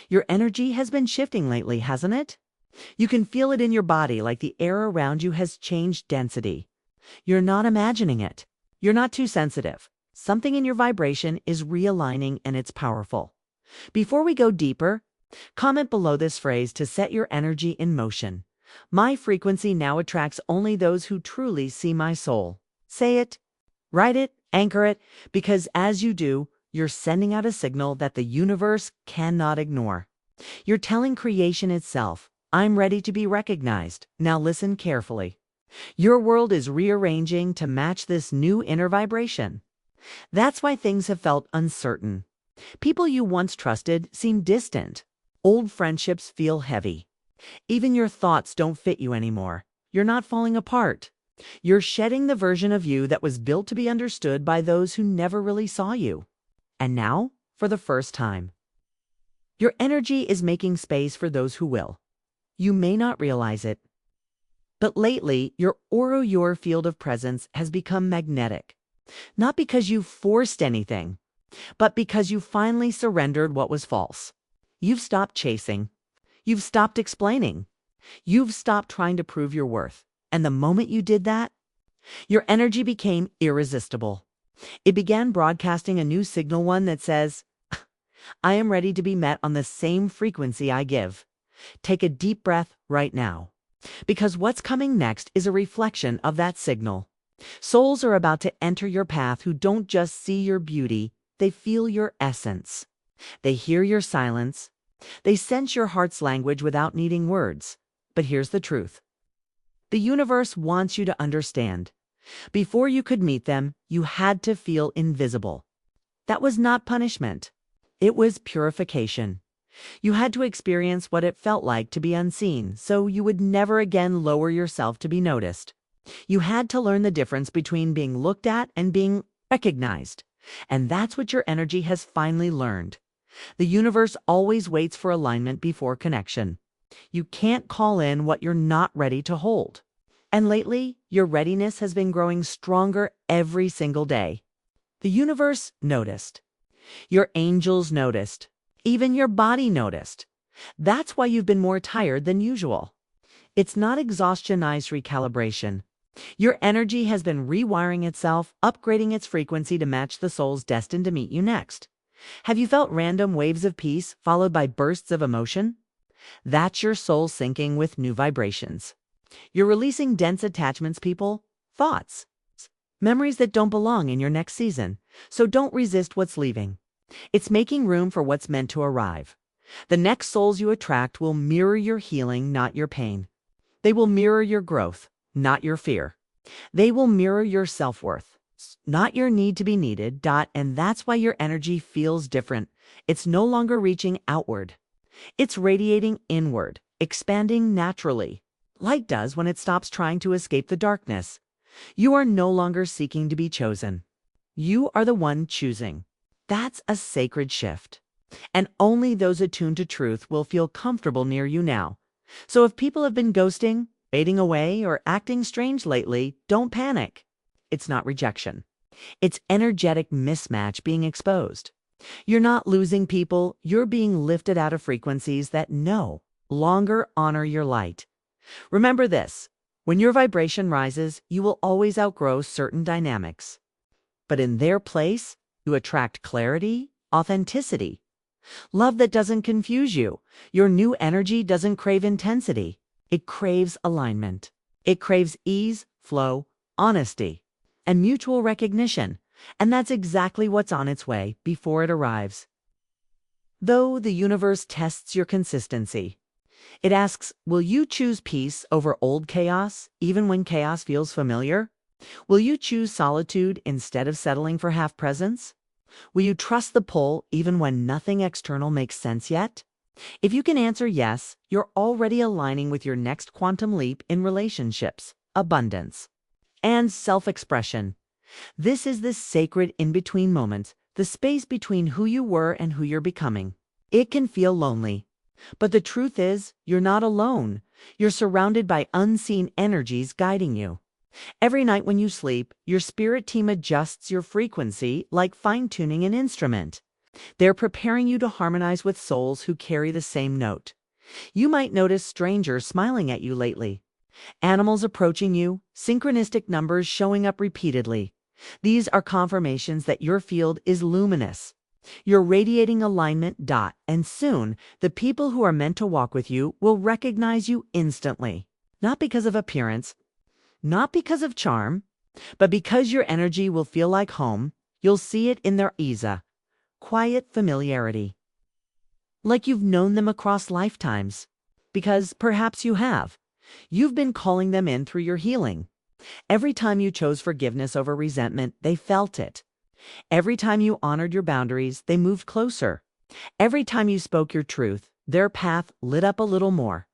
Your energy has been shifting lately, hasn't it? You can feel it in your body, like the air around you has changed density. You're not imagining it. You're not too sensitive. Something in your vibration is realigning, and it's powerful. Before we go deeper, comment below this phrase to set your energy in motion. My frequency now attracts only those who truly see my soul. Say it, write it, anchor it, because as you do, you're sending out a signal that the universe cannot ignore. You're telling creation itself, I'm ready to be recognized. Now listen carefully. Your world is rearranging to match this new inner vibration. That's why things have felt uncertain. People you once trusted seem distant. Old friendships feel heavy. Even your thoughts don't fit you anymore. You're not falling apart. You're shedding the version of you that was built to be understood by those who never really saw you. And now, for the first time, your energy is making space for those who will. You may not realize it, but lately, your aura, your field of presence, has become magnetic. Not because you forced anything, but because you finally surrendered what was false. You've stopped chasing. You've stopped explaining. You've stopped trying to prove your worth. And the moment you did that, your energy became irresistible. It began broadcasting a new signal, one that says, I am ready to be met on the same frequency I give. Take a deep breath right now. Because what's coming next is a reflection of that signal. Souls are about to enter your path who don't just see your beauty, they feel your essence. They hear your silence. They sense your heart's language without needing words. But here's the truth. The universe wants you to understand. Before you could meet them, you had to feel invisible. That was not punishment. It was purification. You had to experience what it felt like to be unseen, so you would never again lower yourself to be noticed. You had to learn the difference between being looked at and being recognized. And that's what your energy has finally learned. The universe always waits for alignment before connection. You can't call in what you're not ready to hold. And lately, your readiness has been growing stronger every single day. The universe noticed. Your angels noticed. Even your body noticed. That's why you've been more tired than usual. It's not exhaustionized recalibration. Your energy has been rewiring itself, upgrading its frequency to match the souls destined to meet you next. Have you felt random waves of peace followed by bursts of emotion? That's your soul syncing with new vibrations. You're releasing dense attachments, people, thoughts, memories that don't belong in your next season. So don't resist what's leaving. It's making room for what's meant to arrive. The next souls you attract will mirror your healing, not your pain. They will mirror your growth, not your fear. They will mirror your self-worth, not your need to be needed. And that's why your energy feels different. It's no longer reaching outward. It's radiating inward, expanding naturally. Light does when it stops trying to escape the darkness. You are no longer seeking to be chosen. You are the one choosing. That's a sacred shift. And only those attuned to truth will feel comfortable near you now. So if people have been ghosting, fading away, or acting strange lately, don't panic. It's not rejection. It's energetic mismatch being exposed. You're not losing people. You're being lifted out of frequencies that no longer honor your light. Remember this. When your vibration rises, you will always outgrow certain dynamics. But in their place, you attract clarity, authenticity, love that doesn't confuse you. Your new energy doesn't crave intensity. It craves alignment. It craves ease, flow, honesty, and mutual recognition. And that's exactly what's on its way before it arrives. Though the universe tests your consistency, it asks, will you choose peace over old chaos, even when chaos feels familiar? Will you choose solitude instead of settling for half presence? Will you trust the pull even when nothing external makes sense yet? If you can answer yes, you're already aligning with your next quantum leap in relationships, abundance, and self-expression. This is the sacred in-between moment, the space between who you were and who you're becoming. It can feel lonely, but the truth is, you're not alone. You're surrounded by unseen energies guiding you. Every night when you sleep, your spirit team adjusts your frequency like fine-tuning an instrument. They're preparing you to harmonize with souls who carry the same note. You might notice strangers smiling at you lately, animals approaching you, synchronistic numbers showing up repeatedly. These are confirmations that your field is luminous. You're radiating alignment. And soon, the people who are meant to walk with you will recognize you instantly. Not because of appearance, not because of charm, but because your energy will feel like home. You'll see it in their ease, quiet familiarity. Like you've known them across lifetimes. Because perhaps you have. You've been calling them in through your healing. Every time you chose forgiveness over resentment, they felt it. Every time you honored your boundaries, they moved closer. Every time you spoke your truth, their path lit up a little more.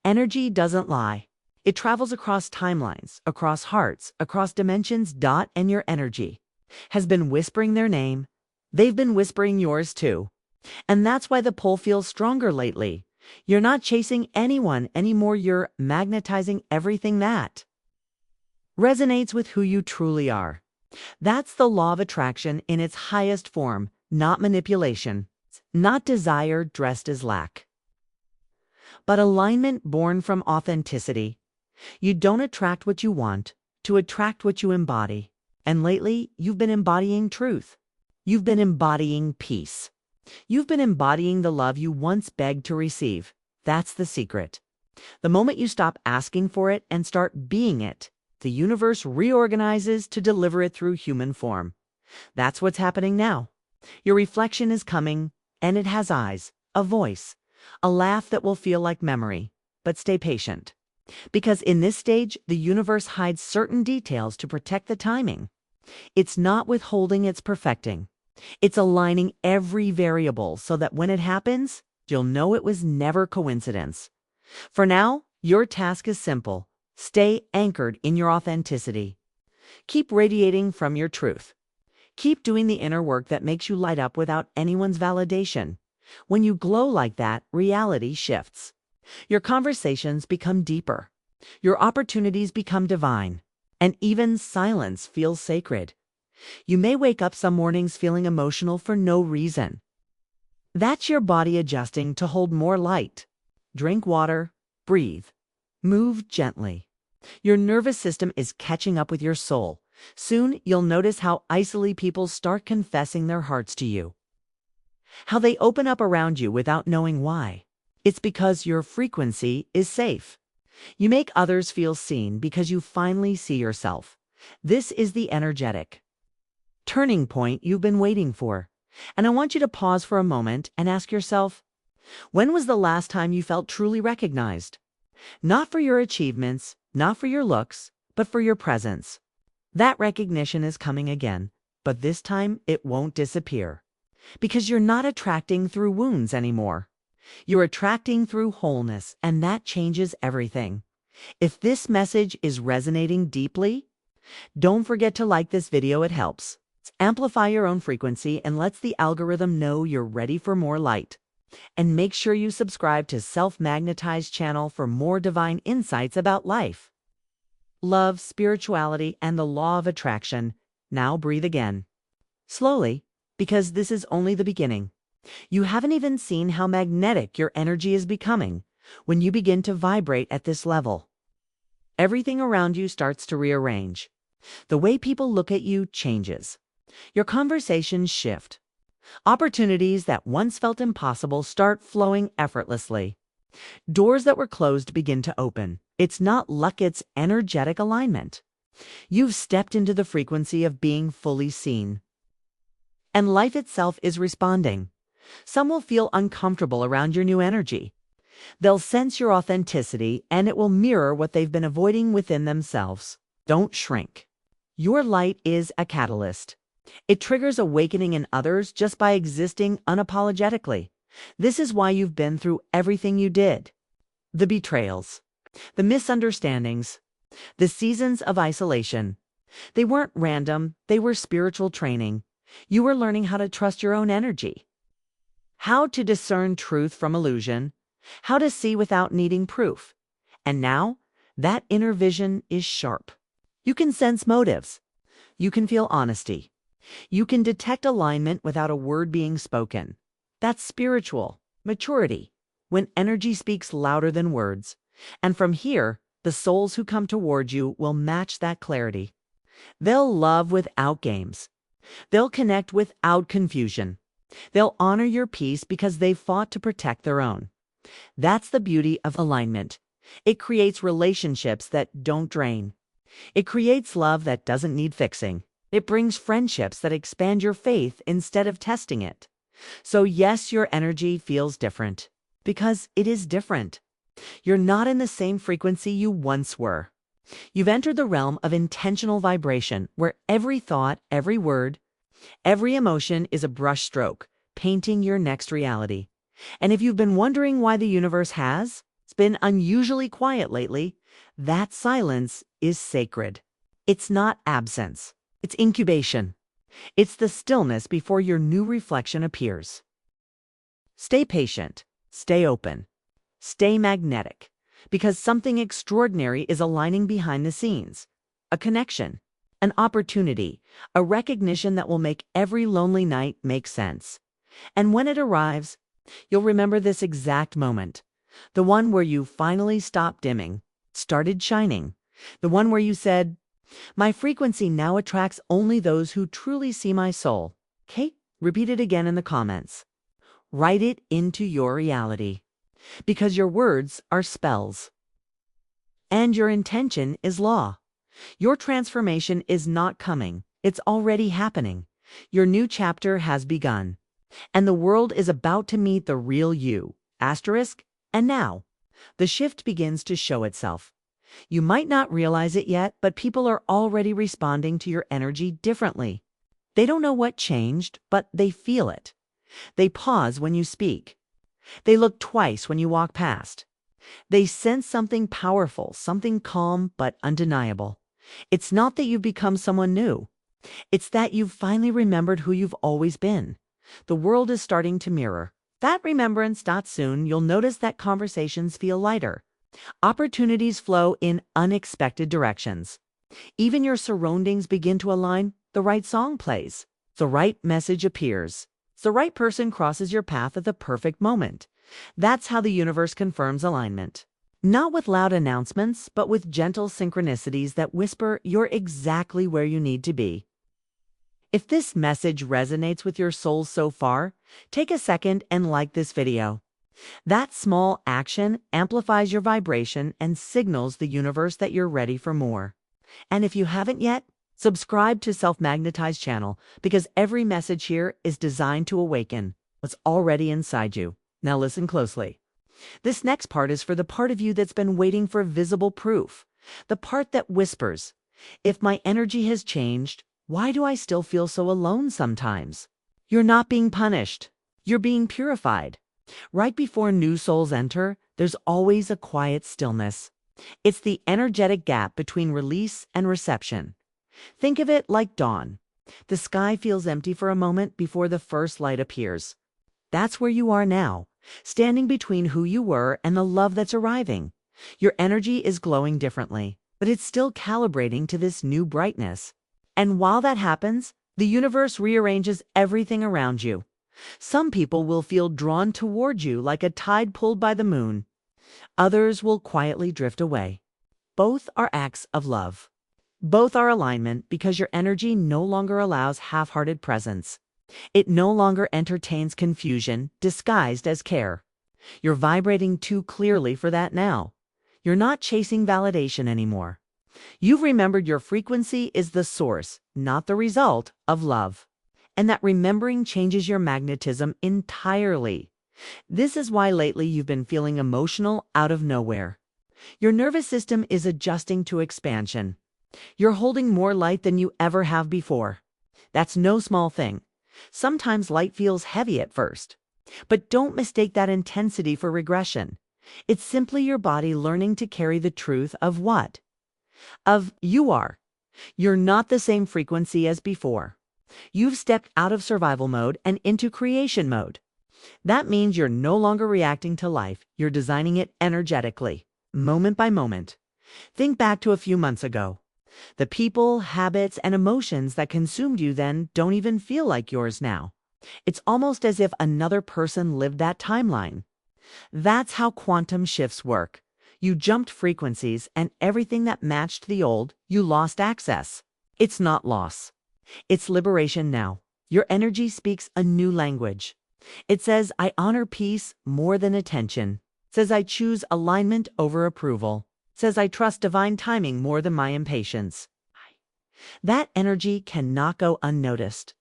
Energy doesn't lie. It travels across timelines, across hearts, across dimensions. And your energy has been whispering their name. They've been whispering yours too. And that's why the pull feels stronger lately. You're not chasing anyone anymore. You're magnetizing everything that resonates with who you truly are. That's the law of attraction in its highest form, not manipulation, not desire dressed as lack, but alignment born from authenticity. You don't attract what you want, to attract what you embody. And lately, you've been embodying truth. You've been embodying peace. You've been embodying the love you once begged to receive. That's the secret. The moment you stop asking for it and start being it, the universe reorganizes to deliver it through human form. That's what's happening now. Your reflection is coming, and it has eyes, a voice, a laugh that will feel like memory. But stay patient. Because in this stage, the universe hides certain details to protect the timing. It's not withholding, it's perfecting. It's aligning every variable so that when it happens, you'll know it was never coincidence. For now, your task is simple. Stay anchored in your authenticity. Keep radiating from your truth. Keep doing the inner work that makes you light up without anyone's validation. When you glow like that, reality shifts. Your conversations become deeper. Your opportunities become divine. And even silence feels sacred. You may wake up some mornings feeling emotional for no reason. That's your body adjusting to hold more light. Drink water, breathe, move gently. Your nervous system is catching up with your soul. Soon you'll notice how easily people start confessing their hearts to you. How they open up around you without knowing why. It's because your frequency is safe. You make others feel seen because you finally see yourself. This is the energetic turning point you've been waiting for. And I want you to pause for a moment and ask yourself, when was the last time you felt truly recognized? Not for your achievements, not for your looks, but for your presence. That recognition is coming again, but this time it won't disappear. Because you're not attracting through wounds anymore. You're attracting through wholeness, and that changes everything. If this message is resonating deeply, don't forget to like this video. It helps. Amplify your own frequency and lets the algorithm know you're ready for more light. And make sure you subscribe to Self-Magnetize channel for more divine insights about life, love, spirituality, and the law of attraction. Now breathe again. Slowly, because this is only the beginning. You haven't even seen how magnetic your energy is becoming when you begin to vibrate at this level. Everything around you starts to rearrange. The way people look at you changes. Your conversations shift. Opportunities that once felt impossible start flowing effortlessly. Doors that were closed begin to open. It's not luck, it's energetic alignment. You've stepped into the frequency of being fully seen. And life itself is responding. Some will feel uncomfortable around your new energy. They'll sense your authenticity, and it will mirror what they've been avoiding within themselves. Don't shrink. Your light is a catalyst. It triggers awakening in others just by existing unapologetically. This is why you've been through everything you did. The betrayals, the misunderstandings, the seasons of isolation. They weren't random, they were spiritual training. You were learning how to trust your own energy, how to discern truth from illusion, how to see without needing proof. And now, that inner vision is sharp. You can sense motives. You can feel honesty. You can detect alignment without a word being spoken. That's spiritual maturity, when energy speaks louder than words. And from here, the souls who come toward you will match that clarity. They'll love without games. They'll connect without confusion. They'll honor your peace because they've fought to protect their own. That's the beauty of alignment. It creates relationships that don't drain. It creates love that doesn't need fixing. It brings friendships that expand your faith instead of testing it. So yes, your energy feels different. Because it is different. You're not in the same frequency you once were. You've entered the realm of intentional vibration, where every thought, every word, every emotion is a brushstroke, painting your next reality. And if you've been wondering why the universe has, it's been unusually quiet lately, that silence is sacred. It's not absence. It's incubation. It's the stillness before your new reflection appears. Stay patient. Stay open. Stay magnetic. Because something extraordinary is aligning behind the scenes. A connection. An opportunity. A recognition that will make every lonely night make sense. And when it arrives, you'll remember this exact moment. The one where you finally stopped dimming, started shining. The one where you said, "My frequency now attracts only those who truly see my soul." Okay? Repeat it again in the comments. Write it into your reality. Because your words are spells. And your intention is law. Your transformation is not coming. It's already happening. Your new chapter has begun. And the world is about to meet the real you. Asterisk. And now, the shift begins to show itself. You might not realize it yet, but people are already responding to your energy differently. They don't know what changed, but they feel it. They pause when you speak. They look twice when you walk past. They sense something powerful, something calm but undeniable. It's not that you've become someone new. It's that you've finally remembered who you've always been. The world is starting to mirror. That remembrance. Soon you'll notice that conversations feel lighter. Opportunities flow in unexpected directions. Even your surroundings begin to align. The right song plays. The right message appears. The right person crosses your path at the perfect moment. That's how the universe confirms alignment. Not with loud announcements, but with gentle synchronicities that whisper you're exactly where you need to be. If this message resonates with your soul so far, take a second and like this video. That small action amplifies your vibration and signals the universe that you're ready for more. And if you haven't yet, subscribe to Self-Magnetize channel, because every message here is designed to awaken what's already inside you. Now listen closely. This next part is for the part of you that's been waiting for visible proof. The part that whispers, "If my energy has changed, why do I still feel so alone sometimes?" You're not being punished. You're being purified. Right before new souls enter, there's always a quiet stillness. It's the energetic gap between release and reception. Think of it like dawn. The sky feels empty for a moment before the first light appears. That's where you are now, standing between who you were and the love that's arriving. Your energy is glowing differently, but it's still calibrating to this new brightness. And while that happens, the universe rearranges everything around you. Some people will feel drawn toward you like a tide pulled by the moon. Others will quietly drift away. Both are acts of love. Both are alignment, because your energy no longer allows half-hearted presence. It no longer entertains confusion disguised as care. You're vibrating too clearly for that now. You're not chasing validation anymore. You've remembered your frequency is the source, not the result, of love. And that remembering changes your magnetism entirely. This is why lately you've been feeling emotional out of nowhere. Your nervous system is adjusting to expansion. You're holding more light than you ever have before. That's no small thing. Sometimes light feels heavy at first. But don't mistake that intensity for regression. It's simply your body learning to carry the truth of what? Of you are. You're not the same frequency as before. You've stepped out of survival mode and into creation mode. That means you're no longer reacting to life. You're designing it energetically, moment by moment. Think back to a few months ago. The people, habits, and emotions that consumed you then don't even feel like yours now. It's almost as if another person lived that timeline. That's how quantum shifts work. You jumped frequencies, and everything that matched the old, you lost access. It's not loss. It's liberation now. Your energy speaks a new language. It says, I honor peace more than attention. It says, I choose alignment over approval. It says, I trust divine timing more than my impatience. That energy cannot go unnoticed.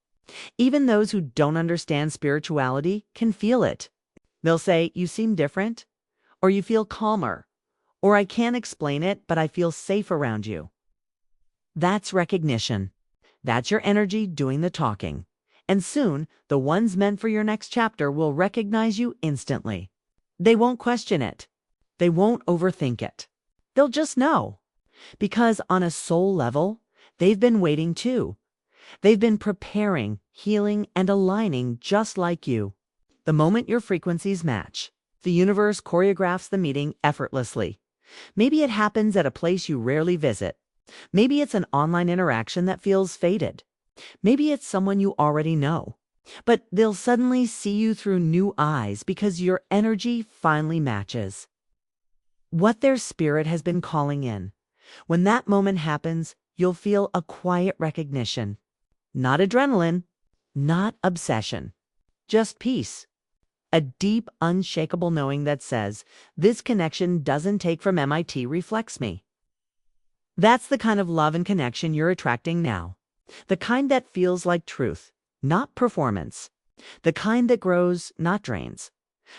Even those who don't understand spirituality can feel it. They'll say, you seem different, or you feel calmer, or I can't explain it, but I feel safe around you. That's recognition. That's your energy doing the talking. And soon, the ones meant for your next chapter will recognize you instantly. They won't question it. They won't overthink it. They'll just know. Because on a soul level, they've been waiting too. They've been preparing, healing, and aligning just like you. The moment your frequencies match, the universe choreographs the meeting effortlessly. Maybe it happens at a place you rarely visit. Maybe it's an online interaction that feels fated. Maybe it's someone you already know. But they'll suddenly see you through new eyes because your energy finally matches what their spirit has been calling in. When that moment happens, you'll feel a quiet recognition. Not adrenaline, not obsession, just peace. A deep, unshakable knowing that says, this connection doesn't take from MIT reflects me. That's the kind of love and connection you're attracting now. The kind that feels like truth, not performance. The kind that grows, not drains.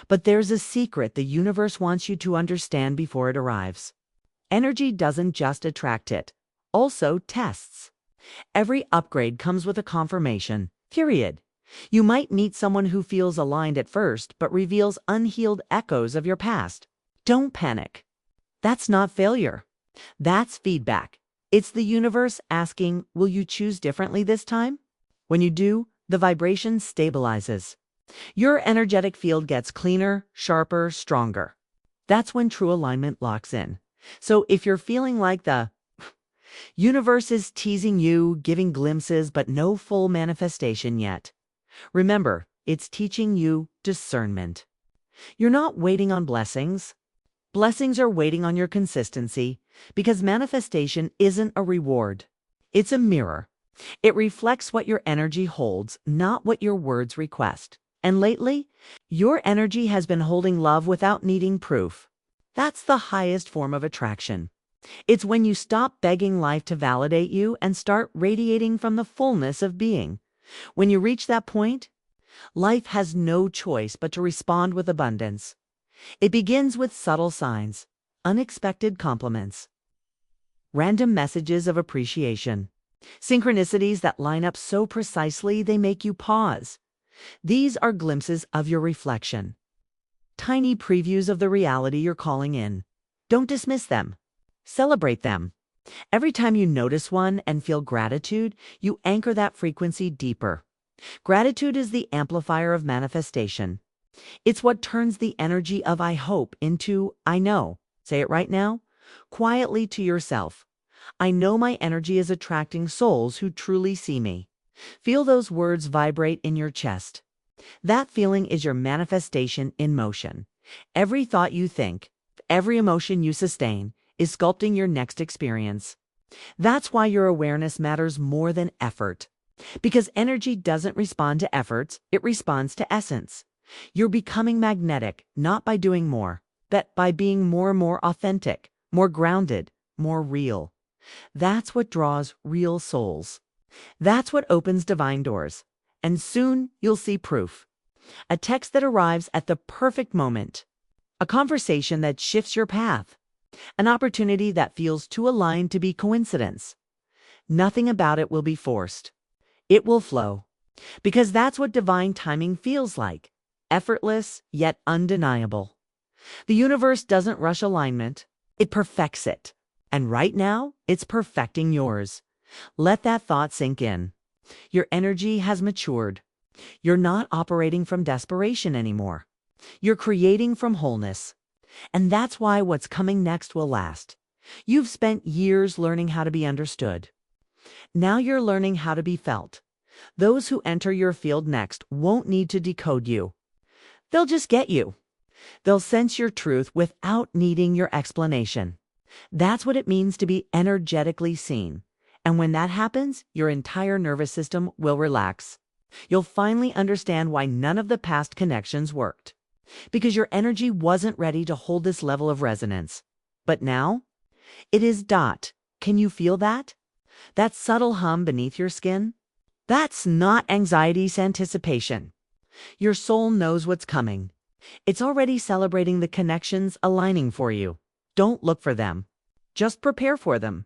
But there's a secret the universe wants you to understand before it arrives. Energy doesn't just attract it, also tests. Every upgrade comes with a confirmation, period. You might meet someone who feels aligned at first, but reveals unhealed echoes of your past. Don't panic. That's not failure. That's feedback. It's the universe asking, will you choose differently this time? When you do, the vibration stabilizes. Your energetic field gets cleaner, sharper, stronger. That's when true alignment locks in. So if you're feeling like the universe is teasing you, giving glimpses, but no full manifestation yet, remember, it's teaching you discernment. You're not waiting on blessings. Blessings are waiting on your consistency because manifestation isn't a reward. It's a mirror. It reflects what your energy holds, not what your words request. And lately, your energy has been holding love without needing proof. That's the highest form of attraction. It's when you stop begging life to validate you and start radiating from the fullness of being. When you reach that point, life has no choice but to respond with abundance. It begins with subtle signs, unexpected compliments, random messages of appreciation, synchronicities that line up so precisely they make you pause. These are glimpses of your reflection, tiny previews of the reality you're calling in. Don't dismiss them. Celebrate them. Every time you notice one and feel gratitude, you anchor that frequency deeper. Gratitude is the amplifier of manifestation. It's what turns the energy of I hope into I know. Say it right now, quietly to yourself. I know my energy is attracting souls who truly see me. Feel those words vibrate in your chest. That feeling is your manifestation in motion. Every thought you think, every emotion you sustain, is sculpting your next experience. That's why your awareness matters more than effort. Because energy doesn't respond to efforts, it responds to essence. You're becoming magnetic, not by doing more, but by being more and more authentic, more grounded, more real. That's what draws real souls. That's what opens divine doors. And soon you'll see proof. A text that arrives at the perfect moment. A conversation that shifts your path. An opportunity that feels too aligned to be coincidence. Nothing about it will be forced. It will flow. Because that's what divine timing feels like. Effortless, yet undeniable. The universe doesn't rush alignment. It perfects it. And right now, it's perfecting yours. Let that thought sink in. Your energy has matured. You're not operating from desperation anymore. You're creating from wholeness. And that's why what's coming next will last. You've spent years learning how to be understood. Now you're learning how to be felt. Those who enter your field next won't need to decode you. They'll just get you. They'll sense your truth without needing your explanation. That's what it means to be energetically seen. And when that happens, your entire nervous system will relax. You'll finally understand why none of the past connections worked. Because your energy wasn't ready to hold this level of resonance. But now, it is. Can you feel that? That subtle hum beneath your skin? That's not anxiety's anticipation. Your soul knows what's coming. It's already celebrating the connections aligning for you. Don't look for them. Just prepare for them.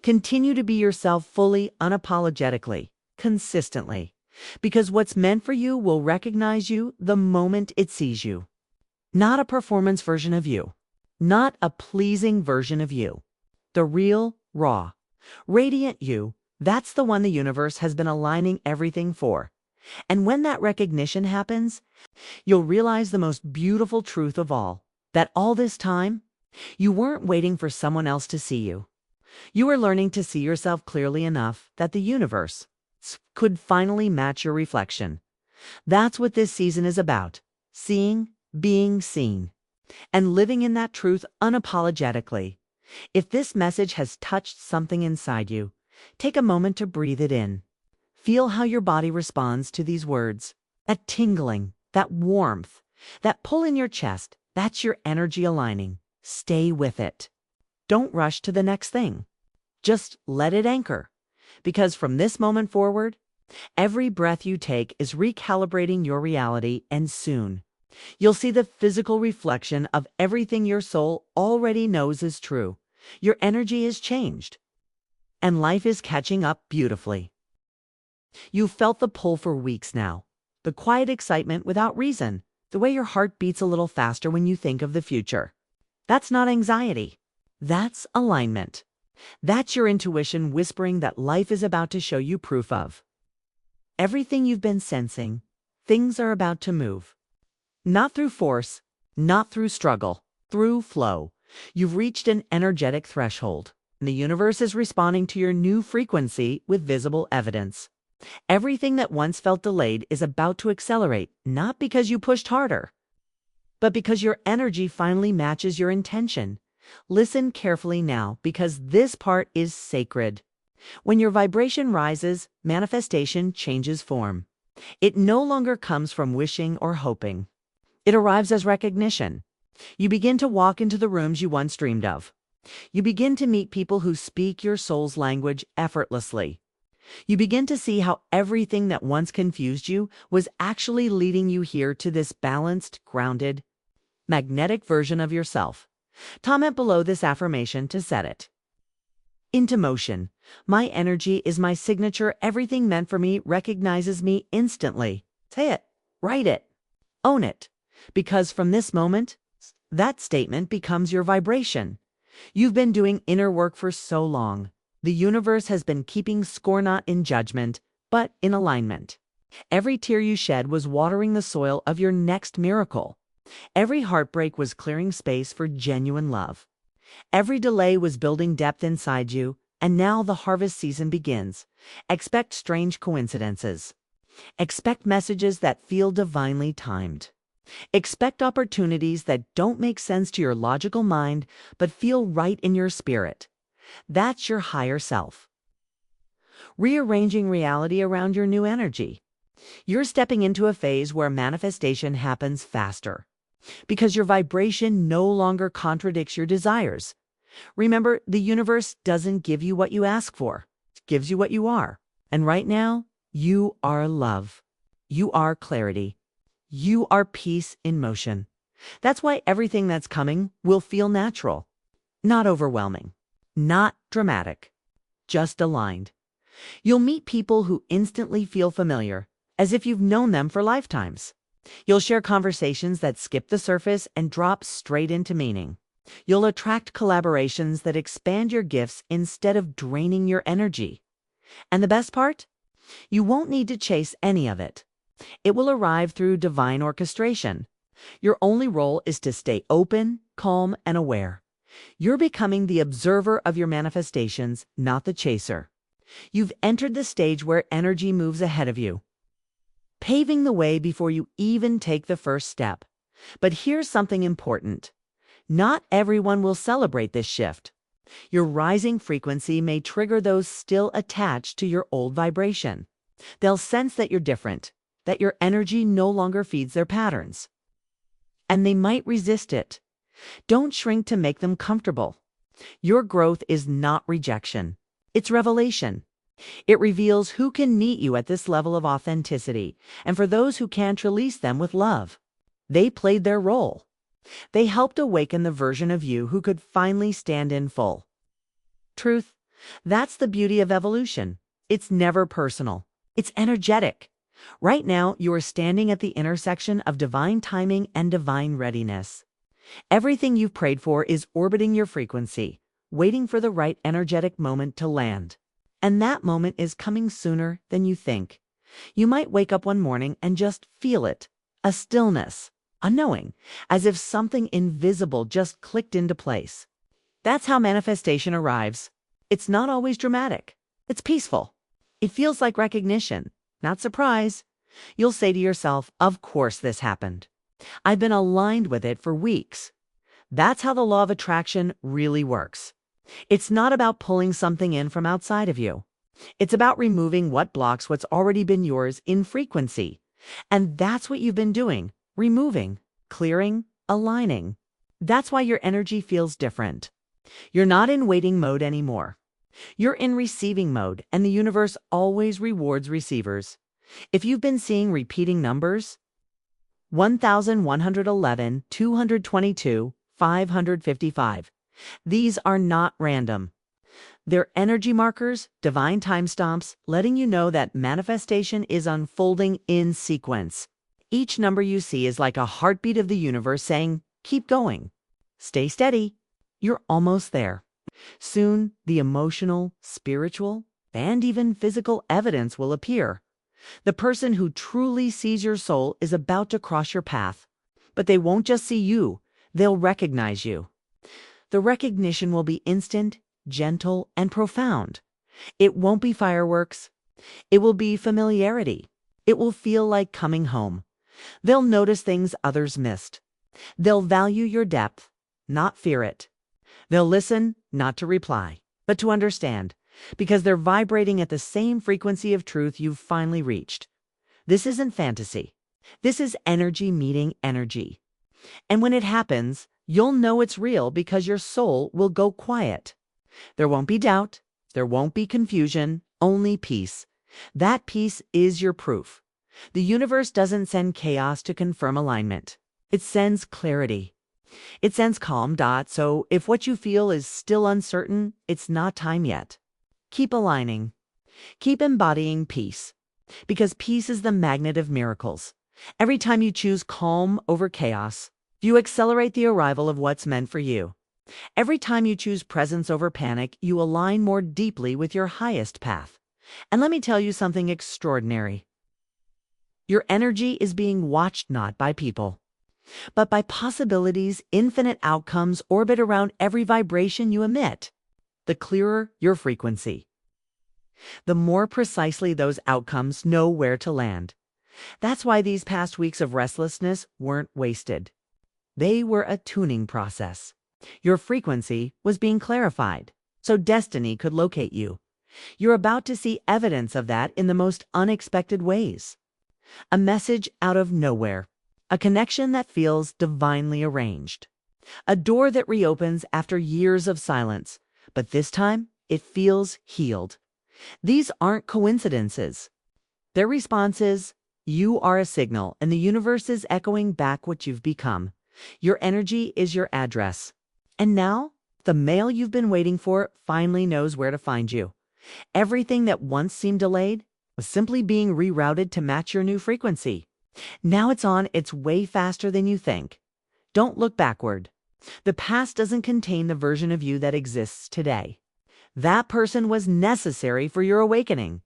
Continue to be yourself fully, unapologetically, consistently. Because what's meant for you will recognize you the moment it sees you. Not a performance version of you. Not a pleasing version of you. The real, raw, radiant you, that's the one the universe has been aligning everything for. And when that recognition happens, you'll realize the most beautiful truth of all, that all this time, you weren't waiting for someone else to see you. You were learning to see yourself clearly enough that the universe could finally match your reflection. That's what this season is about. Seeing, being seen, and living in that truth unapologetically. If this message has touched something inside you, take a moment to breathe it in. Feel how your body responds to these words. That tingling, that warmth, that pull in your chest, that's your energy aligning. Stay with it. Don't rush to the next thing. Just let it anchor. Because from this moment forward, every breath you take is recalibrating your reality, and soon, you'll see the physical reflection of everything your soul already knows is true. Your energy is changed, and life is catching up beautifully. You've felt the pull for weeks now, the quiet excitement without reason, the way your heart beats a little faster when you think of the future. That's not anxiety. That's alignment. That's your intuition whispering that life is about to show you proof of. Everything you've been sensing, things are about to move. Not through force, not through struggle, through flow. You've reached an energetic threshold. The universe is responding to your new frequency with visible evidence. Everything that once felt delayed is about to accelerate, not because you pushed harder, but because your energy finally matches your intention. Listen carefully now, because this part is sacred. When your vibration rises, manifestation changes form. It no longer comes from wishing or hoping. It arrives as recognition. You begin to walk into the rooms you once dreamed of. You begin to meet people who speak your soul's language effortlessly. You begin to see how everything that once confused you was actually leading you here to this balanced, grounded, magnetic version of yourself. Comment below this affirmation to set it into motion. My energy is my signature. Everything meant for me recognizes me instantly. Say it, write it, own it. Because from this moment, that statement becomes your vibration. You've been doing inner work for so long. The universe has been keeping score, not in judgment, but in alignment. Every tear you shed was watering the soil of your next miracle. Every heartbreak was clearing space for genuine love. Every delay was building depth inside you, and now the harvest season begins. Expect strange coincidences. Expect messages that feel divinely timed. Expect opportunities that don't make sense to your logical mind, but feel right in your spirit. That's your higher self. Rearranging reality around your new energy. You're stepping into a phase where manifestation happens faster, because your vibration no longer contradicts your desires. Remember, the universe doesn't give you what you ask for. It gives you what you are. And right now, you are love. You are clarity. You are peace in motion. That's why everything that's coming will feel natural, not overwhelming, not dramatic, just aligned. You'll meet people who instantly feel familiar, as if you've known them for lifetimes. You'll share conversations that skip the surface and drop straight into meaning. You'll attract collaborations that expand your gifts instead of draining your energy. And the best part? You won't need to chase any of it. It will arrive through divine orchestration. Your only role is to stay open, calm, and aware. You're becoming the observer of your manifestations, not the chaser. You've entered the stage where energy moves ahead of you, paving the way before you even take the first step. But here's something important. Not everyone will celebrate this shift. Your rising frequency may trigger those still attached to your old vibration. They'll sense that you're different, that your energy no longer feeds their patterns. And they might resist it. Don't shrink to make them comfortable. Your growth is not rejection. It's revelation. It reveals who can meet you at this level of authenticity, and for those who can't, release them with love. They played their role. They helped awaken the version of you who could finally stand in full truth. That's the beauty of evolution. It's never personal. It's energetic. Right now, you are standing at the intersection of divine timing and divine readiness. Everything you've prayed for is orbiting your frequency, waiting for the right energetic moment to land. And that moment is coming sooner than you think. You might wake up one morning and just feel it. A stillness, a knowing, as if something invisible just clicked into place. That's how manifestation arrives. It's not always dramatic. It's peaceful. It feels like recognition, not surprise. You'll say to yourself, of course this happened. I've been aligned with it for weeks. That's how the law of attraction really works. It's not about pulling something in from outside of you. It's about removing what blocks what's already been yours in frequency. And that's what you've been doing, removing, clearing, aligning. That's why your energy feels different. You're not in waiting mode anymore. You're in receiving mode, and the universe always rewards receivers. If you've been seeing repeating numbers, 1111, 222, 555, these are not random. They're energy markers, divine timestamps, letting you know that manifestation is unfolding in sequence. Each number you see is like a heartbeat of the universe saying, keep going. Stay steady. You're almost there. Soon, the emotional, spiritual, and even physical evidence will appear. The person who truly sees your soul is about to cross your path. But they won't just see you, they'll recognize you. The recognition will be instant, gentle, and profound. It won't be fireworks. It will be familiarity. It will feel like coming home. They'll notice things others missed. They'll value your depth, not fear it. They'll listen, not to reply, but to understand, because they're vibrating at the same frequency of truth you've finally reached. This isn't fantasy. This is energy meeting energy. And when it happens, you'll know it's real because your soul will go quiet. There won't be doubt. There won't be confusion, only peace. That peace is your proof. The universe doesn't send chaos to confirm alignment. It sends clarity. It sends calm. So if what you feel is still uncertain, it's not time yet. Keep aligning. Keep embodying peace. Because peace is the magnet of miracles. Every time you choose calm over chaos, you accelerate the arrival of what's meant for you. Every time you choose presence over panic, you align more deeply with your highest path. And let me tell you something extraordinary. Your energy is being watched not by people, but by possibilities. Infinite outcomes orbit around every vibration you emit. The clearer your frequency, the more precisely those outcomes know where to land. That's why these past weeks of restlessness weren't wasted. They were a tuning process. Your frequency was being clarified, so destiny could locate you. You're about to see evidence of that in the most unexpected ways. A message out of nowhere. A connection that feels divinely arranged. A door that reopens after years of silence, but this time it feels healed. These aren't coincidences. They're responses. You are a signal, and the universe is echoing back what you've become. Your energy is your address. And now, the mail you've been waiting for finally knows where to find you. Everything that once seemed delayed was simply being rerouted to match your new frequency. Now it's on its way faster than you think. Don't look backward. The past doesn't contain the version of you that exists today. That person was necessary for your awakening.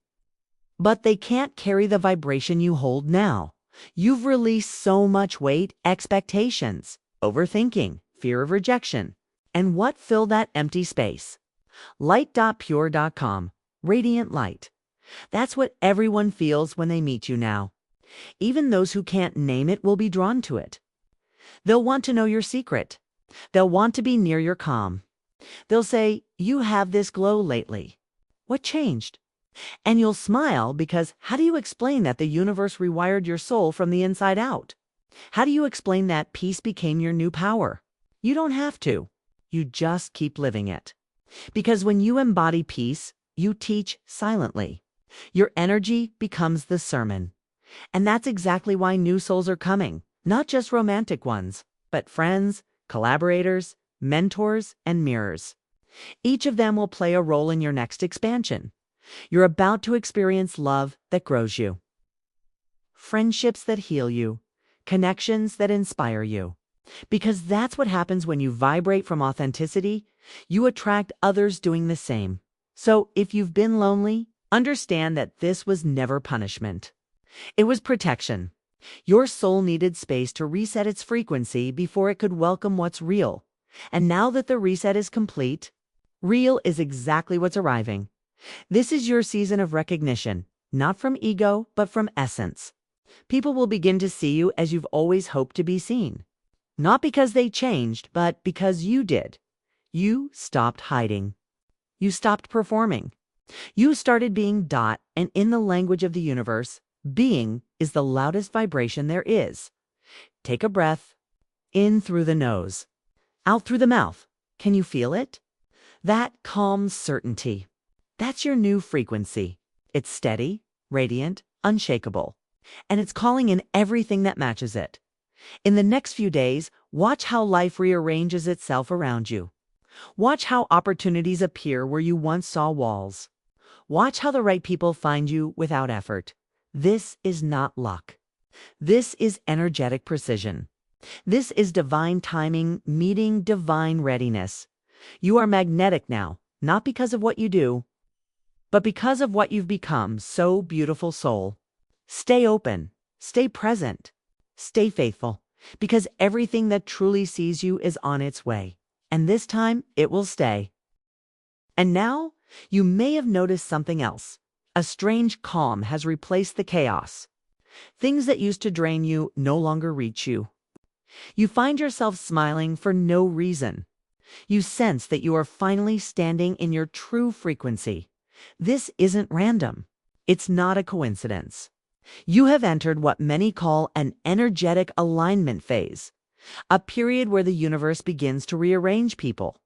But they can't carry the vibration you hold now. You've released so much weight, expectations, overthinking, fear of rejection. And what filled that empty space? Light.pure.com. Radiant light. That's what everyone feels when they meet you now. Even those who can't name it will be drawn to it. They'll want to know your secret. They'll want to be near your calm. They'll say, "You have this glow lately. What changed?" And you'll smile because how do you explain that the universe rewired your soul from the inside out? How do you explain that peace became your new power? You don't have to. You just keep living it. Because when you embody peace, you teach silently. Your energy becomes the sermon. And that's exactly why new souls are coming. Not just romantic ones, but friends, collaborators, mentors, and mirrors. Each of them will play a role in your next expansion. You're about to experience love that grows you. Friendships that heal you. Connections that inspire you. Because that's what happens when you vibrate from authenticity. You attract others doing the same. So if you've been lonely, understand that this was never punishment. It was protection. Your soul needed space to reset its frequency before it could welcome what's real. And now that the reset is complete, real is exactly what's arriving. This is your season of recognition, not from ego, but from essence. People will begin to see you as you've always hoped to be seen. Not because they changed, but because you did. You stopped hiding. You stopped performing. You started being . And in the language of the universe, being is the loudest vibration there is. Take a breath. In through the nose. Out through the mouth. Can you feel it? That calm certainty. That's your new frequency. It's steady, radiant, unshakable. And it's calling in everything that matches it. In the next few days, watch how life rearranges itself around you. Watch how opportunities appear where you once saw walls. Watch how the right people find you without effort. This is not luck. This is energetic precision. This is divine timing meeting divine readiness. You are magnetic now, not because of what you do, but because of what you've become. So beautiful soul. Stay open, stay present, stay faithful, because everything that truly sees you is on its way, and this time it will stay. And now, you may have noticed something else. A strange calm has replaced the chaos. Things that used to drain you no longer reach you. You find yourself smiling for no reason. You sense that you are finally standing in your true frequency. This isn't random. It's not a coincidence. You have entered what many call an energetic alignment phase, a period where the universe begins to rearrange people,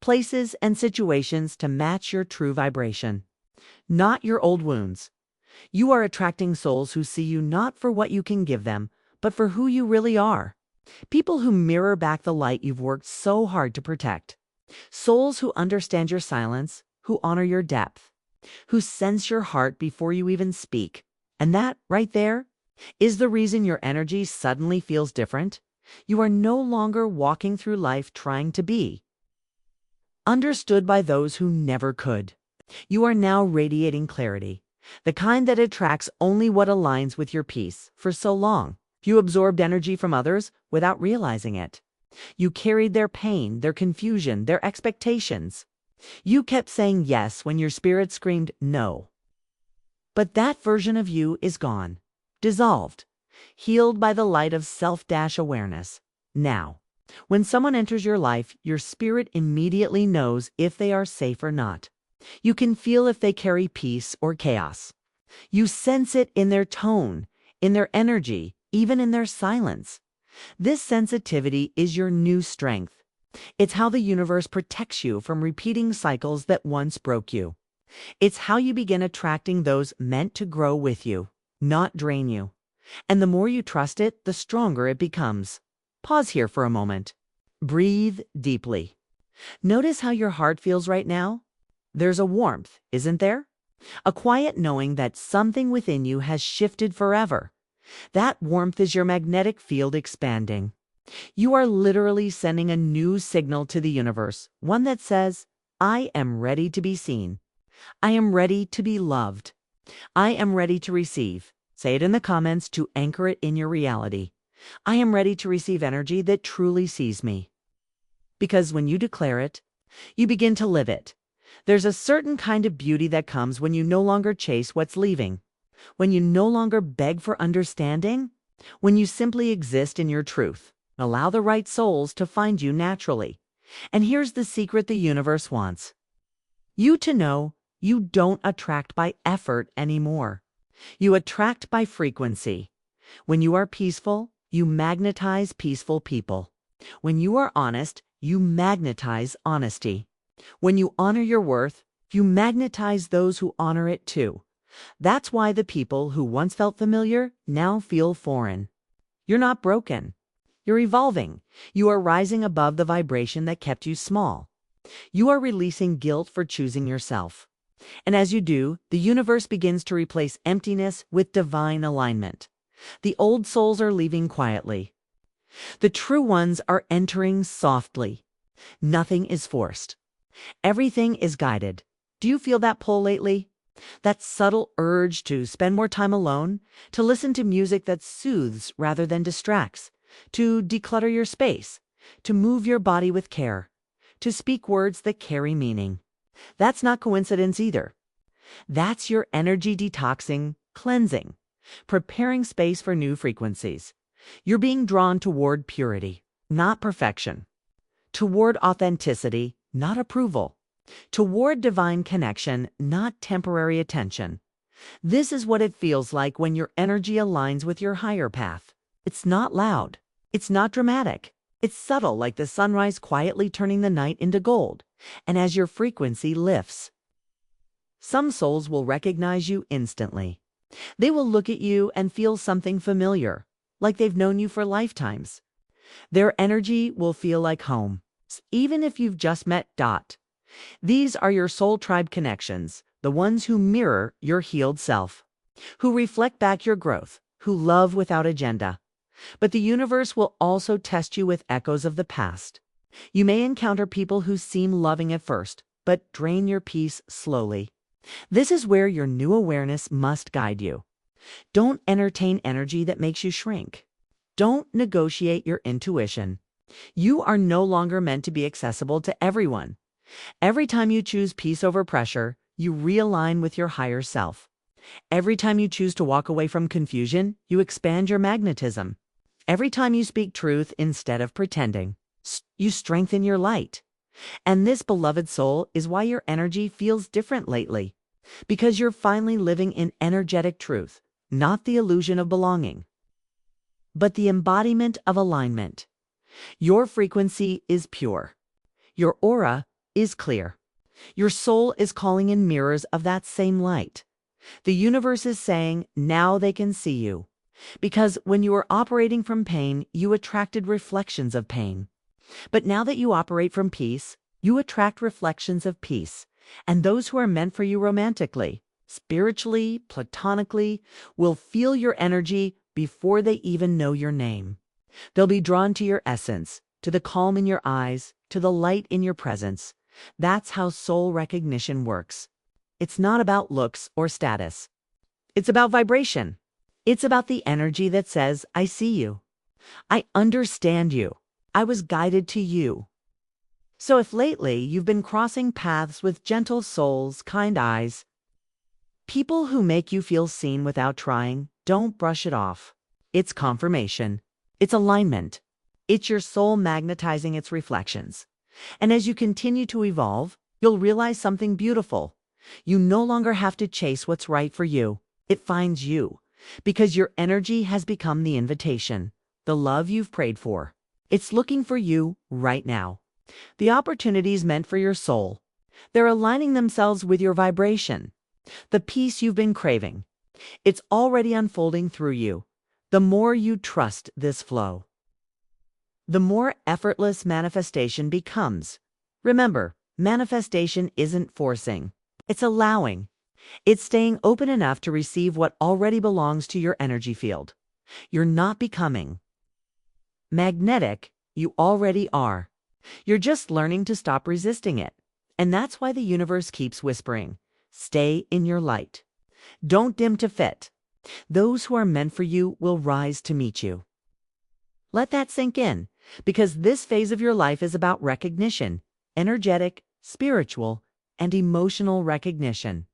places, and situations to match your true vibration, not your old wounds. You are attracting souls who see you not for what you can give them, but for who you really are. People who mirror back the light you've worked so hard to protect. Souls who understand your silence, who honor your depth, who sense your heart before you even speak. And that, right there, is the reason your energy suddenly feels different. You are no longer walking through life trying to be understood by those who never could. You are now radiating clarity, the kind that attracts only what aligns with your peace. For so long, you absorbed energy from others without realizing it. You carried their pain, their confusion, their expectations. You kept saying yes when your spirit screamed no. But that version of you is gone, dissolved, healed by the light of self-awareness. Now, when someone enters your life, your spirit immediately knows if they are safe or not. You can feel if they carry peace or chaos. You sense it in their tone, in their energy, even in their silence. This sensitivity is your new strength. It's how the universe protects you from repeating cycles that once broke you. It's how you begin attracting those meant to grow with you, not drain you. And the more you trust it, the stronger it becomes. Pause here for a moment. Breathe deeply. Notice how your heart feels right now. There's a warmth, isn't there? A quiet knowing that something within you has shifted forever. That warmth is your magnetic field expanding. You are literally sending a new signal to the universe, one that says, I am ready to be seen. I am ready to be loved. I am ready to receive. Say it in the comments to anchor it in your reality. I am ready to receive energy that truly sees me. Because when you declare it, you begin to live it. There's a certain kind of beauty that comes when you no longer chase what's leaving, when you no longer beg for understanding, when you simply exist in your truth. Allow the right souls to find you naturally. And here's the secret the universe wants you to know: you don't attract by effort anymore. You attract by frequency. When you are peaceful, you magnetize peaceful people. When you are honest, you magnetize honesty. When you honor your worth, you magnetize those who honor it too. That's why the people who once felt familiar now feel foreign. You're not broken. You're evolving. You are rising above the vibration that kept you small. You are releasing guilt for choosing yourself. And as you do, the universe begins to replace emptiness with divine alignment. The old souls are leaving quietly. The true ones are entering softly. Nothing is forced. Everything is guided. Do you feel that pull lately? That subtle urge to spend more time alone, to listen to music that soothes rather than distracts, to declutter your space, to move your body with care, to speak words that carry meaning. That's not coincidence either. That's your energy detoxing, cleansing, preparing space for new frequencies. You're being drawn toward purity, not perfection, toward authenticity, not approval, toward divine connection, not temporary attention. This is what it feels like when your energy aligns with your higher path. It's not loud. It's not dramatic. It's subtle, like the sunrise quietly turning the night into gold. And as your frequency lifts, some souls will recognize you instantly. They will look at you and feel something familiar, like they've known you for lifetimes. Their energy will feel like home, even if you've just met. These are your soul tribe connections, the ones who mirror your healed self, who reflect back your growth, who love without agenda. But the universe will also test you with echoes of the past. You may encounter people who seem loving at first, but drain your peace slowly. This is where your new awareness must guide you. Don't entertain energy that makes you shrink. Don't negotiate your intuition. You are no longer meant to be accessible to everyone. Every time you choose peace over pressure, you realign with your higher self. Every time you choose to walk away from confusion, you expand your magnetism. Every time you speak truth instead of pretending, you strengthen your light. And this, beloved soul, is why your energy feels different lately. Because you're finally living in energetic truth, not the illusion of belonging, but the embodiment of alignment. Your frequency is pure. Your aura is clear. Your soul is calling in mirrors of that same light. The universe is saying, now they can see you. Because when you were operating from pain, you attracted reflections of pain. But now that you operate from peace, you attract reflections of peace. And those who are meant for you romantically, spiritually, platonically, will feel your energy before they even know your name. They'll be drawn to your essence, to the calm in your eyes, to the light in your presence. That's how soul recognition works. It's not about looks or status. It's about vibration. It's about the energy that says, I see you. I understand you. I was guided to you. So if lately you've been crossing paths with gentle souls, kind eyes, people who make you feel seen without trying, don't brush it off. It's confirmation. It's alignment. It's your soul magnetizing its reflections. And as you continue to evolve, you'll realize something beautiful. You no longer have to chase what's right for you. It finds you. Because your energy has become the invitation, the love you've prayed for. It's looking for you right now. The opportunities meant for your soul. They're aligning themselves with your vibration. The peace you've been craving. It's already unfolding through you. The more you trust this flow, the more effortless manifestation becomes. Remember, manifestation isn't forcing. It's allowing. It's staying open enough to receive what already belongs to your energy field. You're not becoming magnetic. You already are. You're just learning to stop resisting it. And that's why the universe keeps whispering, stay in your light. Don't dim to fit. Those who are meant for you will rise to meet you. Let that sink in. because this phase of your life is about recognition, energetic, spiritual, and emotional recognition.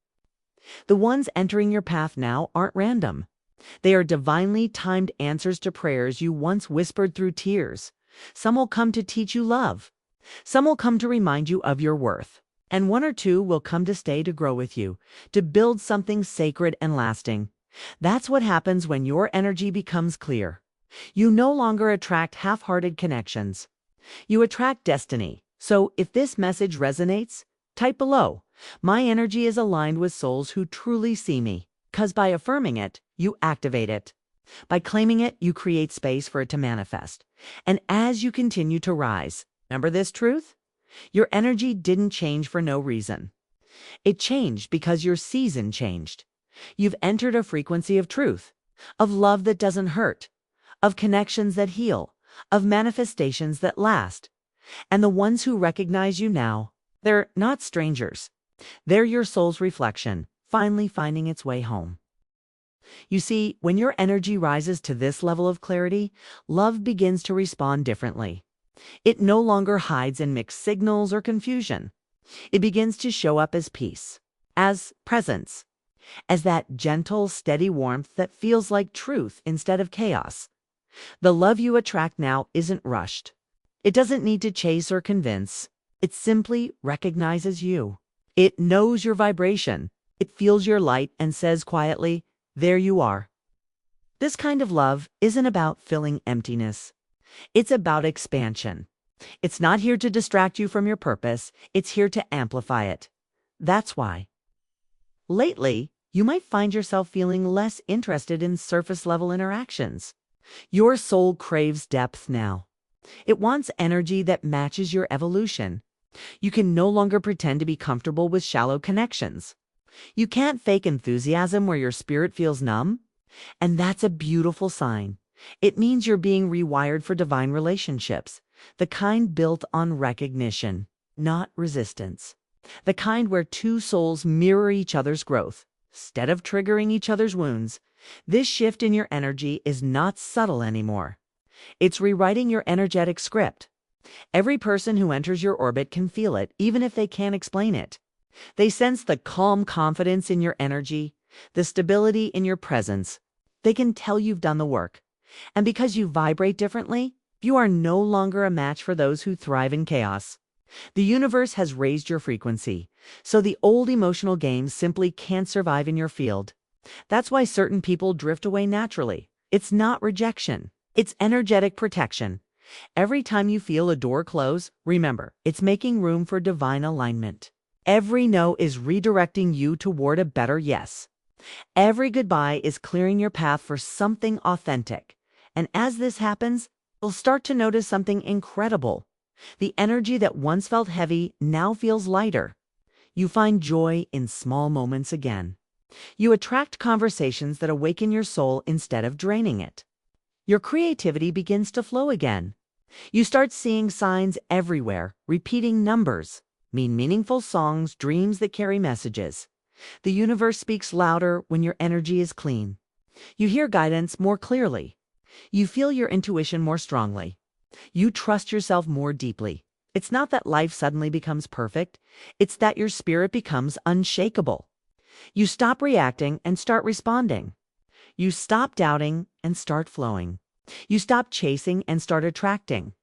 The ones entering your path now aren't random. They are divinely timed answers to prayers you once whispered through tears. Some will come to teach you love. Some will come to remind you of your worth. And one or two will come to stay to grow with you, to build something sacred and lasting. That's what happens when your energy becomes clear. You no longer attract half-hearted connections. You attract destiny. So if this message resonates, type below, "My energy is aligned with souls who truly see me." 'Cause by affirming it, you activate it. By claiming it, you create space for it to manifest. And as you continue to rise, remember this truth? Your energy didn't change for no reason. It changed because your season changed. You've entered a frequency of truth, of love that doesn't hurt, of connections that heal, of manifestations that last. And the ones who recognize you now, they're not strangers. They're your soul's reflection, finally finding its way home. You see, when your energy rises to this level of clarity, love begins to respond differently. It no longer hides in mixed signals or confusion. It begins to show up as peace, as presence, as that gentle, steady warmth that feels like truth instead of chaos. The love you attract now isn't rushed. It doesn't need to chase or convince. It simply recognizes you. It knows your vibration. It feels your light and says quietly, "There you are." This kind of love isn't about filling emptiness. It's about expansion. It's not here to distract you from your purpose. It's here to amplify it. That's why. Lately, you might find yourself feeling less interested in surface-level interactions. Your soul craves depth now. It wants energy that matches your evolution. You can no longer pretend to be comfortable with shallow connections. You can't fake enthusiasm where your spirit feels numb. And that's a beautiful sign. It means you're being rewired for divine relationships, the kind built on recognition, not resistance. The kind where two souls mirror each other's growth, instead of triggering each other's wounds. This shift in your energy is not subtle anymore. It's rewriting your energetic script. Every person who enters your orbit can feel it, even if they can't explain it. They sense the calm confidence in your energy, the stability in your presence. They can tell you've done the work. And because you vibrate differently, you are no longer a match for those who thrive in chaos. The universe has raised your frequency, so the old emotional games simply can't survive in your field. That's why certain people drift away naturally. It's not rejection. It's energetic protection. Every time you feel a door close, remember, it's making room for divine alignment. Every no is redirecting you toward a better yes. Every goodbye is clearing your path for something authentic. And as this happens, you'll start to notice something incredible. The energy that once felt heavy now feels lighter. You find joy in small moments again. You attract conversations that awaken your soul instead of draining it. Your creativity begins to flow again. You start seeing signs everywhere, repeating numbers, meaningful songs, dreams that carry messages. The universe speaks louder when your energy is clean. You hear guidance more clearly. You feel your intuition more strongly. You trust yourself more deeply. It's not that life suddenly becomes perfect. It's that your spirit becomes unshakable. You stop reacting and start responding. You stop doubting and start flowing. You stop chasing and start attracting.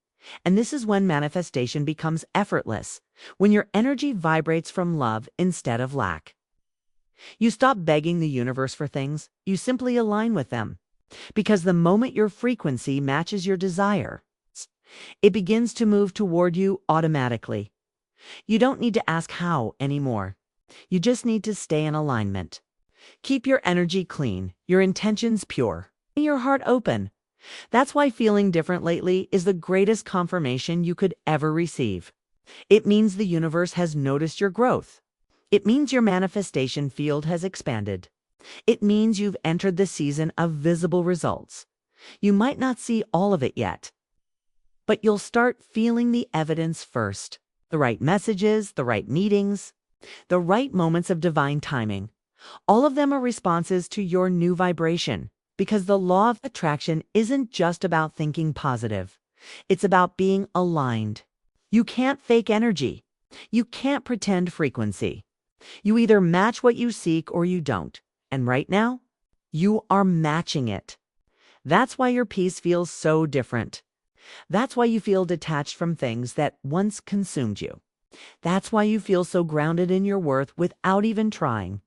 And this is when manifestation becomes effortless, when your energy vibrates from love instead of lack. You stop begging the universe for things. You simply align with them. Because the moment your frequency matches your desire, it begins to move toward you automatically. You don't need to ask how anymore. You just need to stay in alignment. Keep your energy clean, your intentions pure, and your heart open. That's why feeling different lately is the greatest confirmation you could ever receive. It means the universe has noticed your growth. It means your manifestation field has expanded. It means you've entered the season of visible results. You might not see all of it yet, but you'll start feeling the evidence first. The right messages, the right meetings, the right moments of divine timing. All of them are responses to your new vibration, because the law of attraction isn't just about thinking positive. It's about being aligned. You can't fake energy. You can't pretend frequency. You either match what you seek or you don't. And right now, you are matching it. That's why your peace feels so different. That's why you feel detached from things that once consumed you. That's why you feel so grounded in your worth without even trying.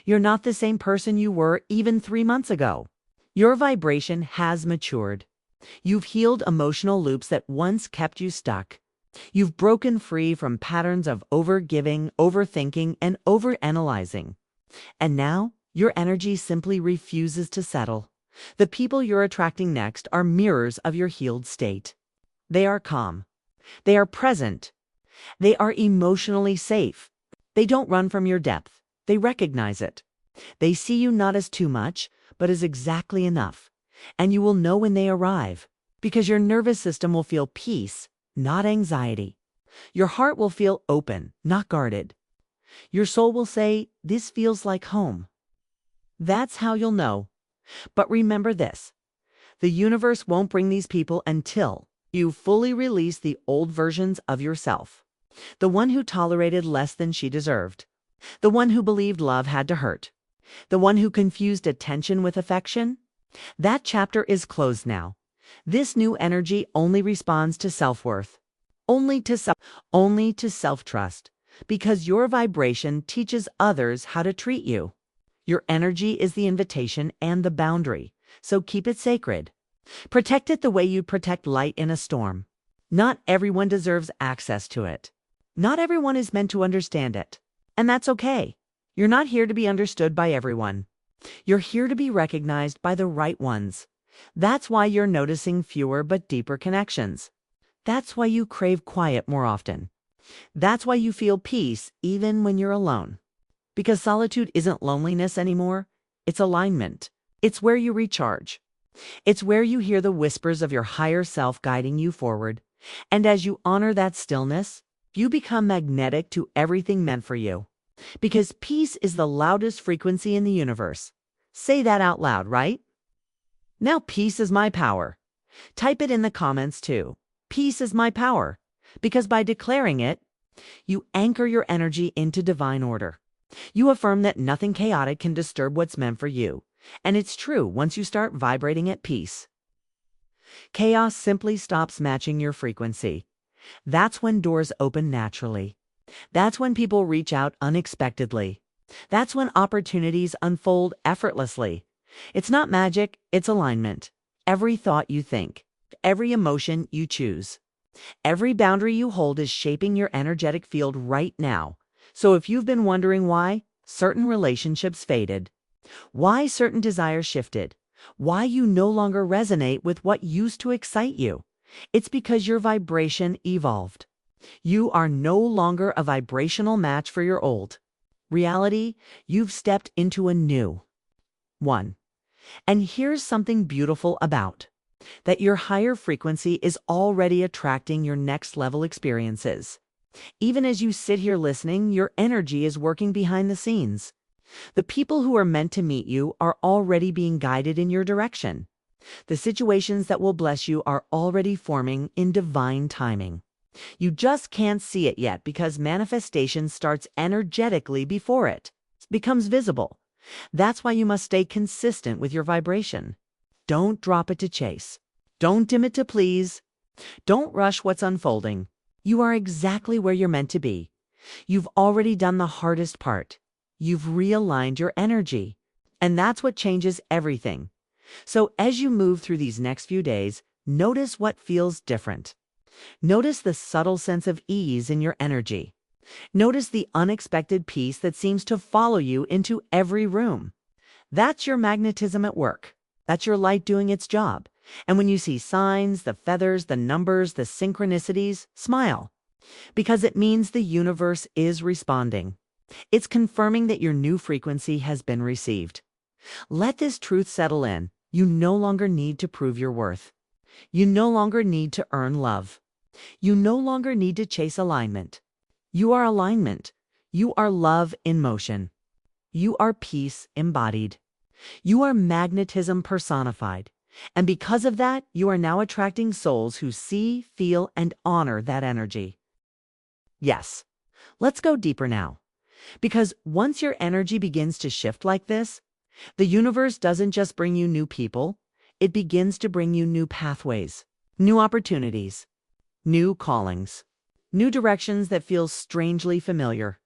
You're not the same person you were even 3 months ago. Your vibration has matured. You've healed emotional loops that once kept you stuck. You've broken free from patterns of overgiving, overthinking, and overanalyzing. And now, your energy simply refuses to settle. The people you're attracting next are mirrors of your healed state. They are calm. They are present. They are emotionally safe. They don't run from your depth. They recognize it. They see you not as too much, but as exactly enough. And you will know when they arrive, because your nervous system will feel peace, not anxiety. Your heart will feel open, not guarded. Your soul will say, "This feels like home." That's how you'll know. But remember this, the universe won't bring these people until you fully release the old versions of yourself. The one who tolerated less than she deserved. The one who believed love had to hurt. The one who confused attention with affection. That chapter is closed now. This new energy only responds to self-worth. Only to self-trust. Because your vibration teaches others how to treat you. Your energy is the invitation and the boundary, so keep it sacred. Protect it the way you'd protect light in a storm. Not everyone deserves access to it. Not everyone is meant to understand it. And that's okay. You're not here to be understood by everyone. You're here to be recognized by the right ones. That's why you're noticing fewer but deeper connections. That's why you crave quiet more often. That's why you feel peace even when you're alone. Because solitude isn't loneliness anymore. It's alignment. It's where you recharge. It's where you hear the whispers of your higher self guiding you forward. And as you honor that stillness, you become magnetic to everything meant for you. Because peace is the loudest frequency in the universe. Say that out loud, right? Now, peace is my power. Type it in the comments too. Peace is my power. Because by declaring it, you anchor your energy into divine order. You affirm that nothing chaotic can disturb what's meant for you. And it's true once you start vibrating at peace. Chaos simply stops matching your frequency. That's when doors open naturally. That's when people reach out unexpectedly. That's when opportunities unfold effortlessly. It's not magic, it's alignment. Every thought you think, every emotion you choose, every boundary you hold is shaping your energetic field right now. So if you've been wondering why certain relationships faded, why certain desires shifted, why you no longer resonate with what used to excite you, it's because your vibration evolved. You are no longer a vibrational match for your old reality. You've stepped into a new one. And here's something beautiful about that: your higher frequency is already attracting your next level experiences. Even as you sit here listening, your energy is working behind the scenes. The people who are meant to meet you are already being guided in your direction. The situations that will bless you are already forming in divine timing. You just can't see it yet because manifestation starts energetically before it becomes visible. That's why you must stay consistent with your vibration. Don't drop it to chase. Don't dim it to please. Don't rush what's unfolding. You are exactly where you're meant to be. You've already done the hardest part. You've realigned your energy. And that's what changes everything. So as you move through these next few days, notice what feels different. Notice the subtle sense of ease in your energy. Notice the unexpected peace that seems to follow you into every room. That's your magnetism at work. That's your light doing its job. And when you see signs, the feathers, the numbers, the synchronicities, smile. Because it means the universe is responding. It's confirming that your new frequency has been received. Let this truth settle in. You no longer need to prove your worth. You no longer need to earn love. You no longer need to chase alignment. You are alignment. You are love in motion. You are peace embodied. You are magnetism personified. And because of that, you are now attracting souls who see, feel, and honor that energy. Yes, let's go deeper now. Because once your energy begins to shift like this, the universe doesn't just bring you new people, it begins to bring you new pathways, new opportunities, new callings, new directions that feel strangely familiar,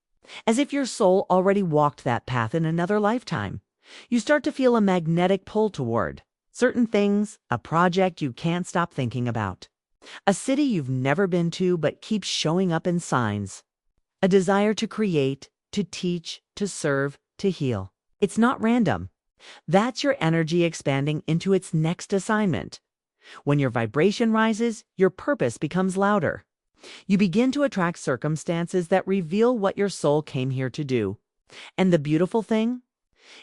as if your soul already walked that path in another lifetime. You start to feel a magnetic pull toward certain things, a project you can't stop thinking about, a city you've never been to but keeps showing up in signs, a desire to create, to teach, to serve, to heal. It's not random. That's your energy expanding into its next assignment. When your vibration rises, your purpose becomes louder. You begin to attract circumstances that reveal what your soul came here to do. And the beautiful thing?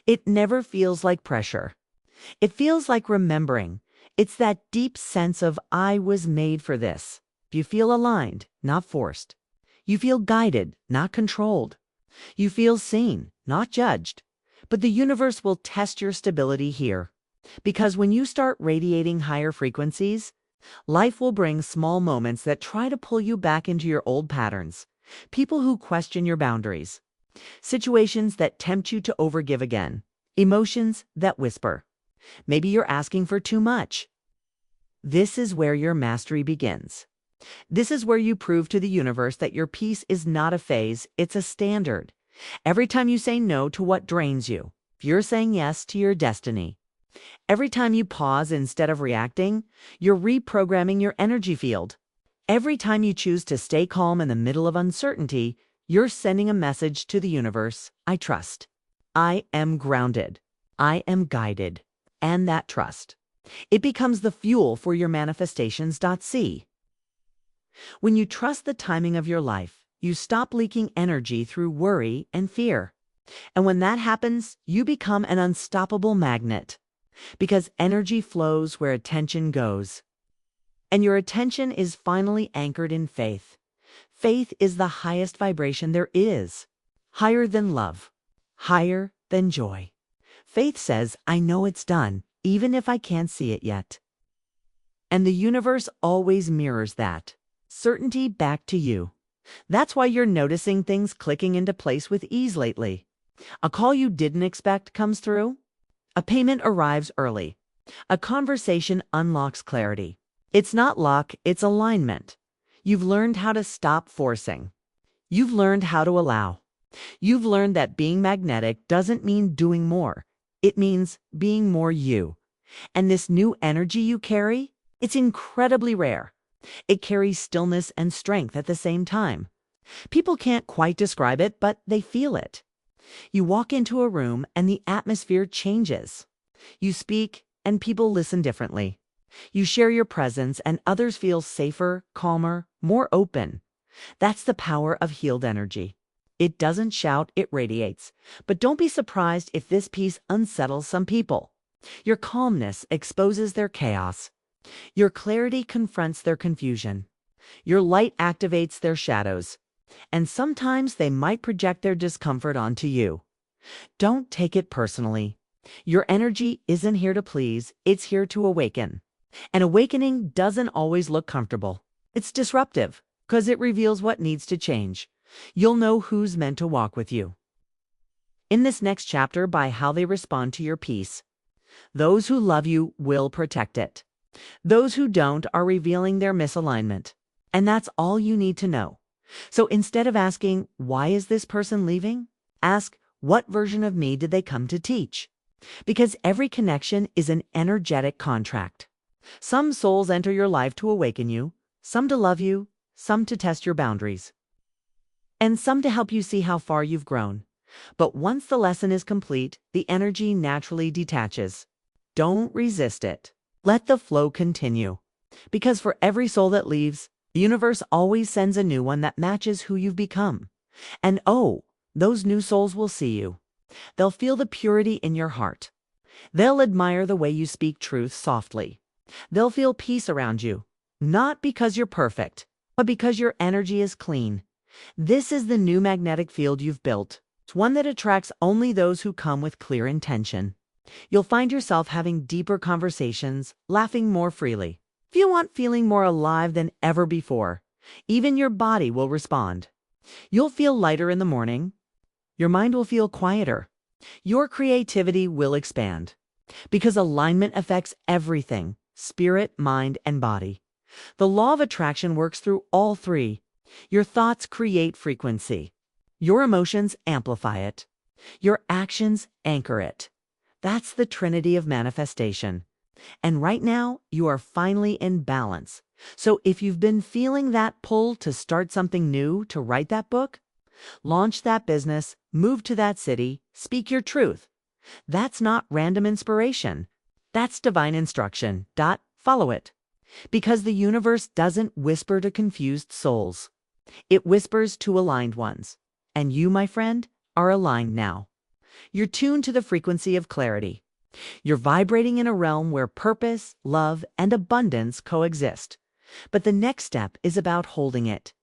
It never feels like pressure. It feels like remembering. It's that deep sense of, I was made for this. You feel aligned, not forced. You feel guided, not controlled. You feel seen, not judged. But the universe will test your stability here. Because when you start radiating higher frequencies, life will bring small moments that try to pull you back into your old patterns. People who question your boundaries. Situations that tempt you to overgive again. Emotions that whisper. Maybe you're asking for too much. This is where your mastery begins. This is where you prove to the universe that your peace is not a phase, it's a standard. Every time you say no to what drains you, you're saying yes to your destiny. Every time you pause instead of reacting, you're reprogramming your energy field. Every time you choose to stay calm in the middle of uncertainty, you're sending a message to the universe. I trust. I am grounded. I am guided. And that trust. It becomes the fuel for your manifestations. See. When you trust the timing of your life, you stop leaking energy through worry and fear. And when that happens, you become an unstoppable magnet. Because energy flows where attention goes. And your attention is finally anchored in faith. Faith is the highest vibration there is. Higher than love. Higher than joy. Faith says, I know it's done, even if I can't see it yet. And the universe always mirrors that. Certainty back to you. That's why you're noticing things clicking into place with ease lately. A call you didn't expect comes through. A payment arrives early. A conversation unlocks clarity. It's not luck, it's alignment. You've learned how to stop forcing. You've learned how to allow. You've learned that being magnetic doesn't mean doing more. It means being more you. And this new energy you carry, it's incredibly rare. It carries stillness and strength at the same time. People can't quite describe it, but they feel it. You walk into a room and the atmosphere changes. You speak and people listen differently. You share your presence and others feel safer, calmer, more open. That's the power of healed energy. It doesn't shout, it radiates. But don't be surprised if this piece unsettles some people. Your calmness exposes their chaos. Your clarity confronts their confusion. Your light activates their shadows. And sometimes they might project their discomfort onto you. Don't take it personally. Your energy isn't here to please, it's here to awaken. And awakening doesn't always look comfortable. It's disruptive, because it reveals what needs to change. You'll know who's meant to walk with you. In this next chapter, by how they respond to your peace. Those who love you will protect it. Those who don't are revealing their misalignment. And that's all you need to know. So instead of asking, why is this person leaving? Ask, what version of me did they come to teach? Because every connection is an energetic contract. Some souls enter your life to awaken you, some to love you, some to test your boundaries, and some to help you see how far you've grown. But once the lesson is complete, the energy naturally detaches. Don't resist it. Let the flow continue. Because for every soul that leaves, the universe always sends a new one that matches who you've become. And oh, those new souls will see you. They'll feel the purity in your heart. They'll admire the way you speak truth softly. They'll feel peace around you, not because you're perfect, but because your energy is clean. This is the new magnetic field you've built. It's one that attracts only those who come with clear intention. You'll find yourself having deeper conversations, laughing more freely. If you want feeling more alive than ever before, even your body will respond. You'll feel lighter in the morning. Your mind will feel quieter. Your creativity will expand. Because alignment affects everything: spirit, mind, and body. The law of attraction works through all three. Your thoughts create frequency. Your emotions amplify it. Your actions anchor it. That's the trinity of manifestation. And right now, you are finally in balance. So if you've been feeling that pull to start something new, to write that book, launch that business, move to that city, speak your truth, that's not random inspiration. That's divine instruction. Follow it. Because the universe doesn't whisper to confused souls. It whispers to aligned ones. And you, my friend, are aligned now. You're tuned to the frequency of clarity. You're vibrating in a realm where purpose, love, and abundance coexist. But the next step is about holding it.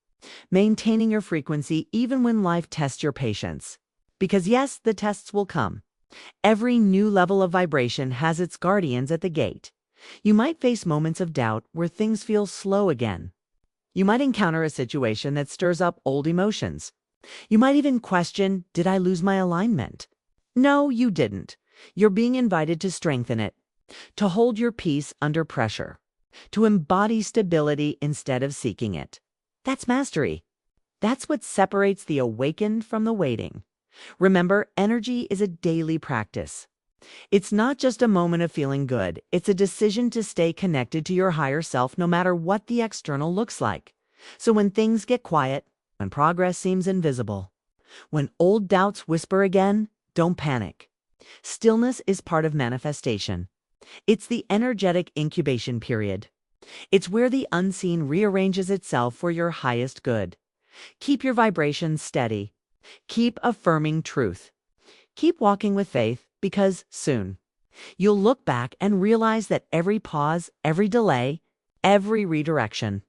Maintaining your frequency even when life tests your patience. Because yes, the tests will come. Every new level of vibration has its guardians at the gate. You might face moments of doubt where things feel slow again. You might encounter a situation that stirs up old emotions. You might even question, did I lose my alignment? No, you didn't. You're being invited to strengthen it, to hold your peace under pressure, to embody stability instead of seeking it. That's mastery. That's what separates the awakened from the waiting. Remember, energy is a daily practice. It's not just a moment of feeling good. It's a decision to stay connected to your higher self no matter what the external looks like. So when things get quiet, when progress seems invisible, when old doubts whisper again, don't panic. Stillness is part of manifestation. It's the energetic incubation period. It's where the unseen rearranges itself for your highest good. Keep your vibrations steady. Keep affirming truth. Keep walking with faith, because soon you'll look back and realize that every pause, every delay, every redirection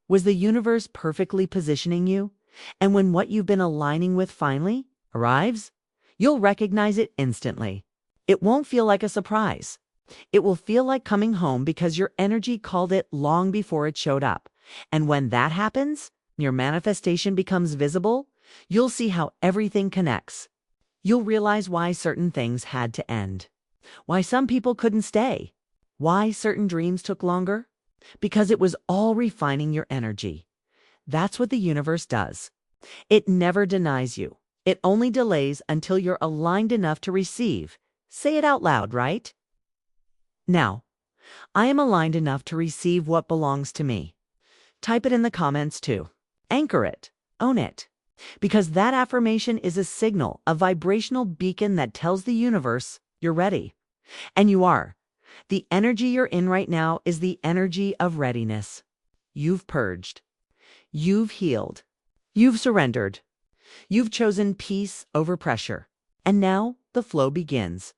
was the universe perfectly positioning you. And when what you've been aligning with finally arrives, you'll recognize it instantly. It won't feel like a surprise. It will feel like coming home because your energy called it long before it showed up. And when that happens, your manifestation becomes visible, you'll see how everything connects. You'll realize why certain things had to end, why some people couldn't stay, why certain dreams took longer. Because it was all refining your energy. That's what the universe does. It never denies you. It only delays until you're aligned enough to receive. Say it out loud, right? Now, I am aligned enough to receive what belongs to me. Type it in the comments too. Anchor it. Own it. Because that affirmation is a signal, a vibrational beacon that tells the universe you're ready. And you are. The energy you're in right now is the energy of readiness. You've purged. You've healed. You've surrendered. You've chosen peace over pressure. And now the flow begins.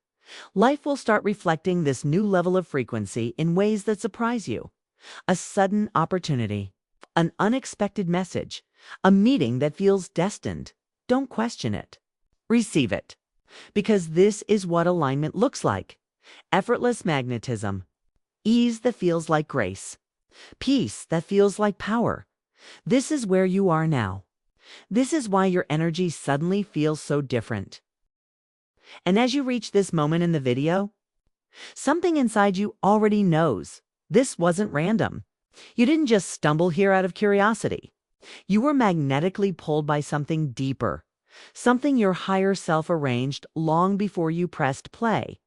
Life will start reflecting this new level of frequency in ways that surprise you. A sudden opportunity, an unexpected message, a meeting that feels destined. Don't question it. Receive it. Because this is what alignment looks like. Effortless magnetism. Ease that feels like grace. Peace that feels like power. This is where you are now. This is why your energy suddenly feels so different. And as you reach this moment in the video, something inside you already knows this wasn't random. You didn't just stumble here out of curiosity. You were magnetically pulled by something deeper, something your higher self arranged long before you pressed play.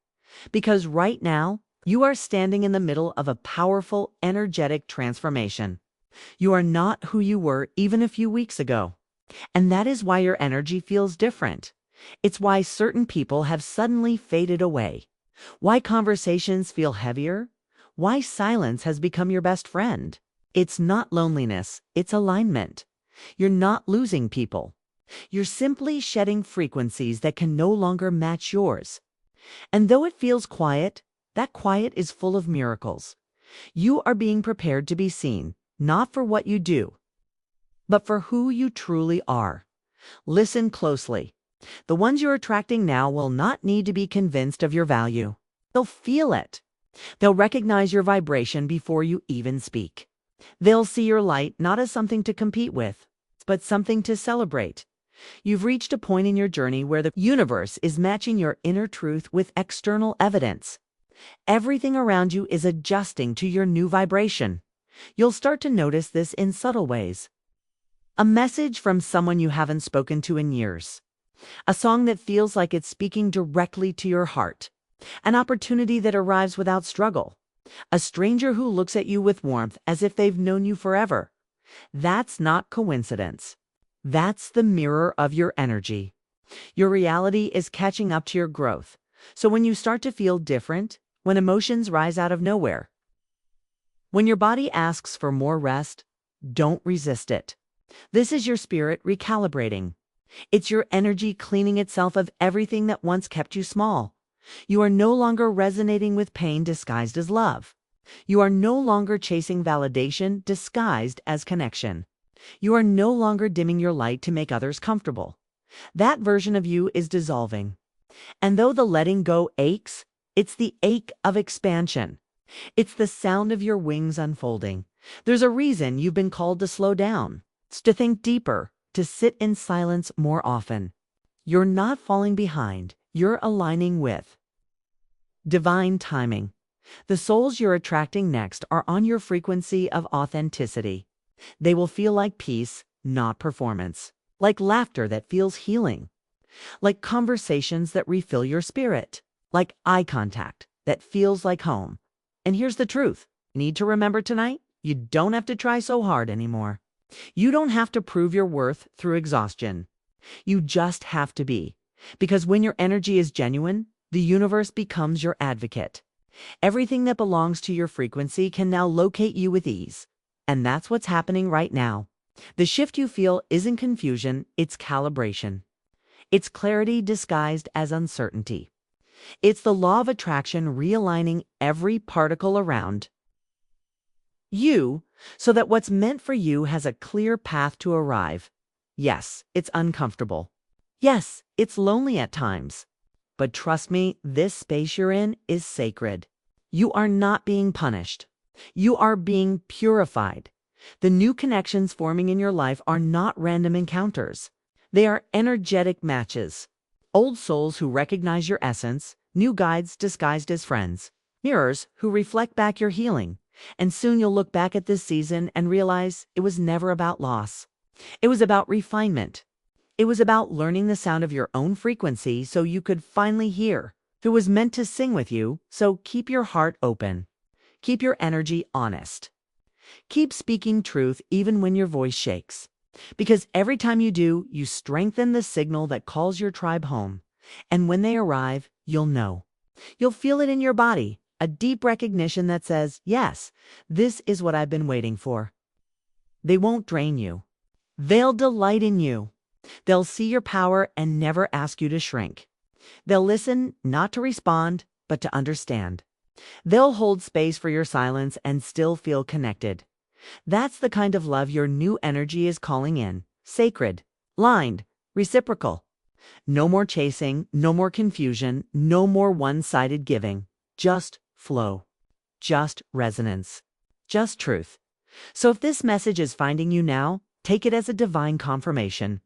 Because right now, you are standing in the middle of a powerful, energetic transformation. You are not who you were even a few weeks ago. And that is why your energy feels different. It's why certain people have suddenly faded away. Why conversations feel heavier. Why silence has become your best friend. It's not loneliness, it's alignment. You're not losing people. You're simply shedding frequencies that can no longer match yours. And though it feels quiet, that quiet is full of miracles. You are being prepared to be seen, not for what you do, but for who you truly are. Listen closely. The ones you're attracting now will not need to be convinced of your value. They'll feel it. They'll recognize your vibration before you even speak. They'll see your light not as something to compete with, but something to celebrate. You've reached a point in your journey where the universe is matching your inner truth with external evidence. Everything around you is adjusting to your new vibration. You'll start to notice this in subtle ways. A message from someone you haven't spoken to in years. A song that feels like it's speaking directly to your heart. An opportunity that arrives without struggle. A stranger who looks at you with warmth as if they've known you forever. That's not coincidence. That's the mirror of your energy. Your reality is catching up to your growth. So when you start to feel different, when emotions rise out of nowhere, when your body asks for more rest, don't resist it. This is your spirit recalibrating. It's your energy cleaning itself of everything that once kept you small. You are no longer resonating with pain disguised as love. You are no longer chasing validation disguised as connection. You are no longer dimming your light to make others comfortable. That version of you is dissolving. And though the letting go aches, it's the ache of expansion. It's the sound of your wings unfolding. There's a reason you've been called to slow down. It's to think deeper, to sit in silence more often. You're not falling behind. You're aligning with divine timing. The souls you're attracting next are on your frequency of authenticity. They will feel like peace, not performance. Like laughter that feels healing. Like conversations that refill your spirit. Like eye contact that feels like home. And here's the truth. Need to remember tonight? You don't have to try so hard anymore. You don't have to prove your worth through exhaustion. You just have to be. Because when your energy is genuine, the universe becomes your advocate. Everything that belongs to your frequency can now locate you with ease. And that's what's happening right now. The shift you feel isn't confusion, it's calibration. It's clarity disguised as uncertainty. It's the law of attraction realigning every particle around you so that what's meant for you has a clear path to arrive. Yes, it's uncomfortable. Yes, it's lonely at times. But trust me, this space you're in is sacred. You are not being punished. You are being purified. The new connections forming in your life are not random encounters. They are energetic matches. Old souls who recognize your essence, new guides disguised as friends, mirrors who reflect back your healing. And soon you'll look back at this season and realize it was never about loss. It was about refinement. It was about learning the sound of your own frequency so you could finally hear. It was meant to sing with you, so keep your heart open. Keep your energy honest. Keep speaking truth even when your voice shakes. Because every time you do, you strengthen the signal that calls your tribe home. And when they arrive, you'll know. You'll feel it in your body, a deep recognition that says, yes, this is what I've been waiting for. They won't drain you. They'll delight in you. They'll see your power and never ask you to shrink. They'll listen not to respond, but to understand. They'll hold space for your silence and still feel connected. That's the kind of love your new energy is calling in. Sacred, lined, reciprocal. No more chasing, no more confusion, no more one-sided giving. Just flow. Just resonance. Just truth. So if this message is finding you now, take it as a divine confirmation.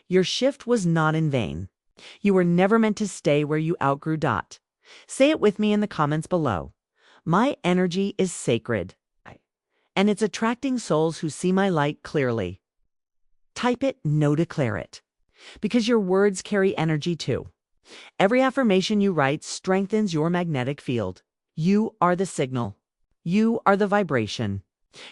Your shift was not in vain. You were never meant to stay where you outgrew. Say it with me in the comments below. My energy is sacred, and it's attracting souls who see my light clearly. Type it, no, declare it. Because your words carry energy too. Every affirmation you write strengthens your magnetic field. You are the signal. You are the vibration.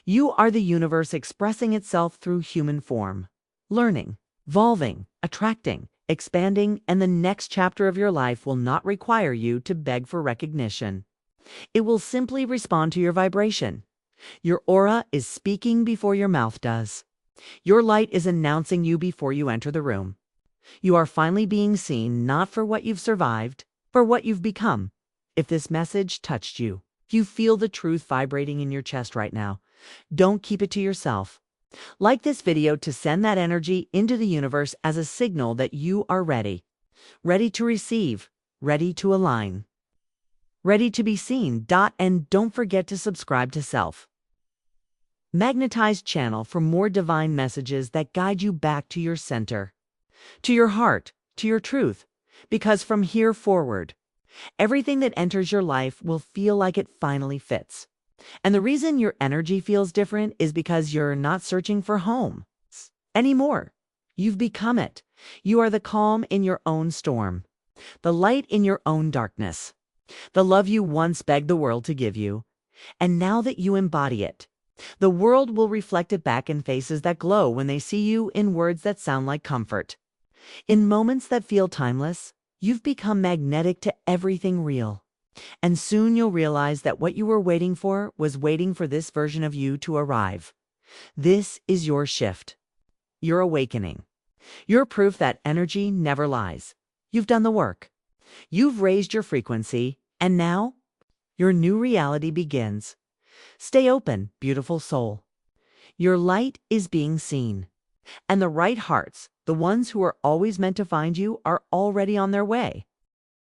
You are the universe expressing itself through human form. Learning, evolving, attracting, expanding, and the next chapter of your life will not require you to beg for recognition. It will simply respond to your vibration. Your aura is speaking before your mouth does. Your light is announcing you before you enter the room. You are finally being seen not for what you've survived, for what you've become. If this message touched you, if you feel the truth vibrating in your chest right now, don't keep it to yourself. Like this video to send that energy into the universe as a signal that you are ready. Ready to receive, ready to align, ready to be seen. And don't forget to subscribe to Self Magnetize channel for more divine messages that guide you back to your center, to your heart, to your truth. Because from here forward, everything that enters your life will feel like it finally fits. And the reason your energy feels different is because you're not searching for home anymore. You've become it. You are the calm in your own storm, the light in your own darkness, the love you once begged the world to give you. And now that you embody it, the world will reflect it back in faces that glow when they see you, in words that sound like comfort, in moments that feel timeless. You've become magnetic to everything real. And soon you'll realize that what you were waiting for was waiting for this version of you to arrive. This is your shift, your awakening, your proof that energy never lies. You've done the work. You've raised your frequency, and now your new reality begins. Stay open, beautiful soul. Your light is being seen, and the right hearts, the ones who are always meant to find you, are already on their way.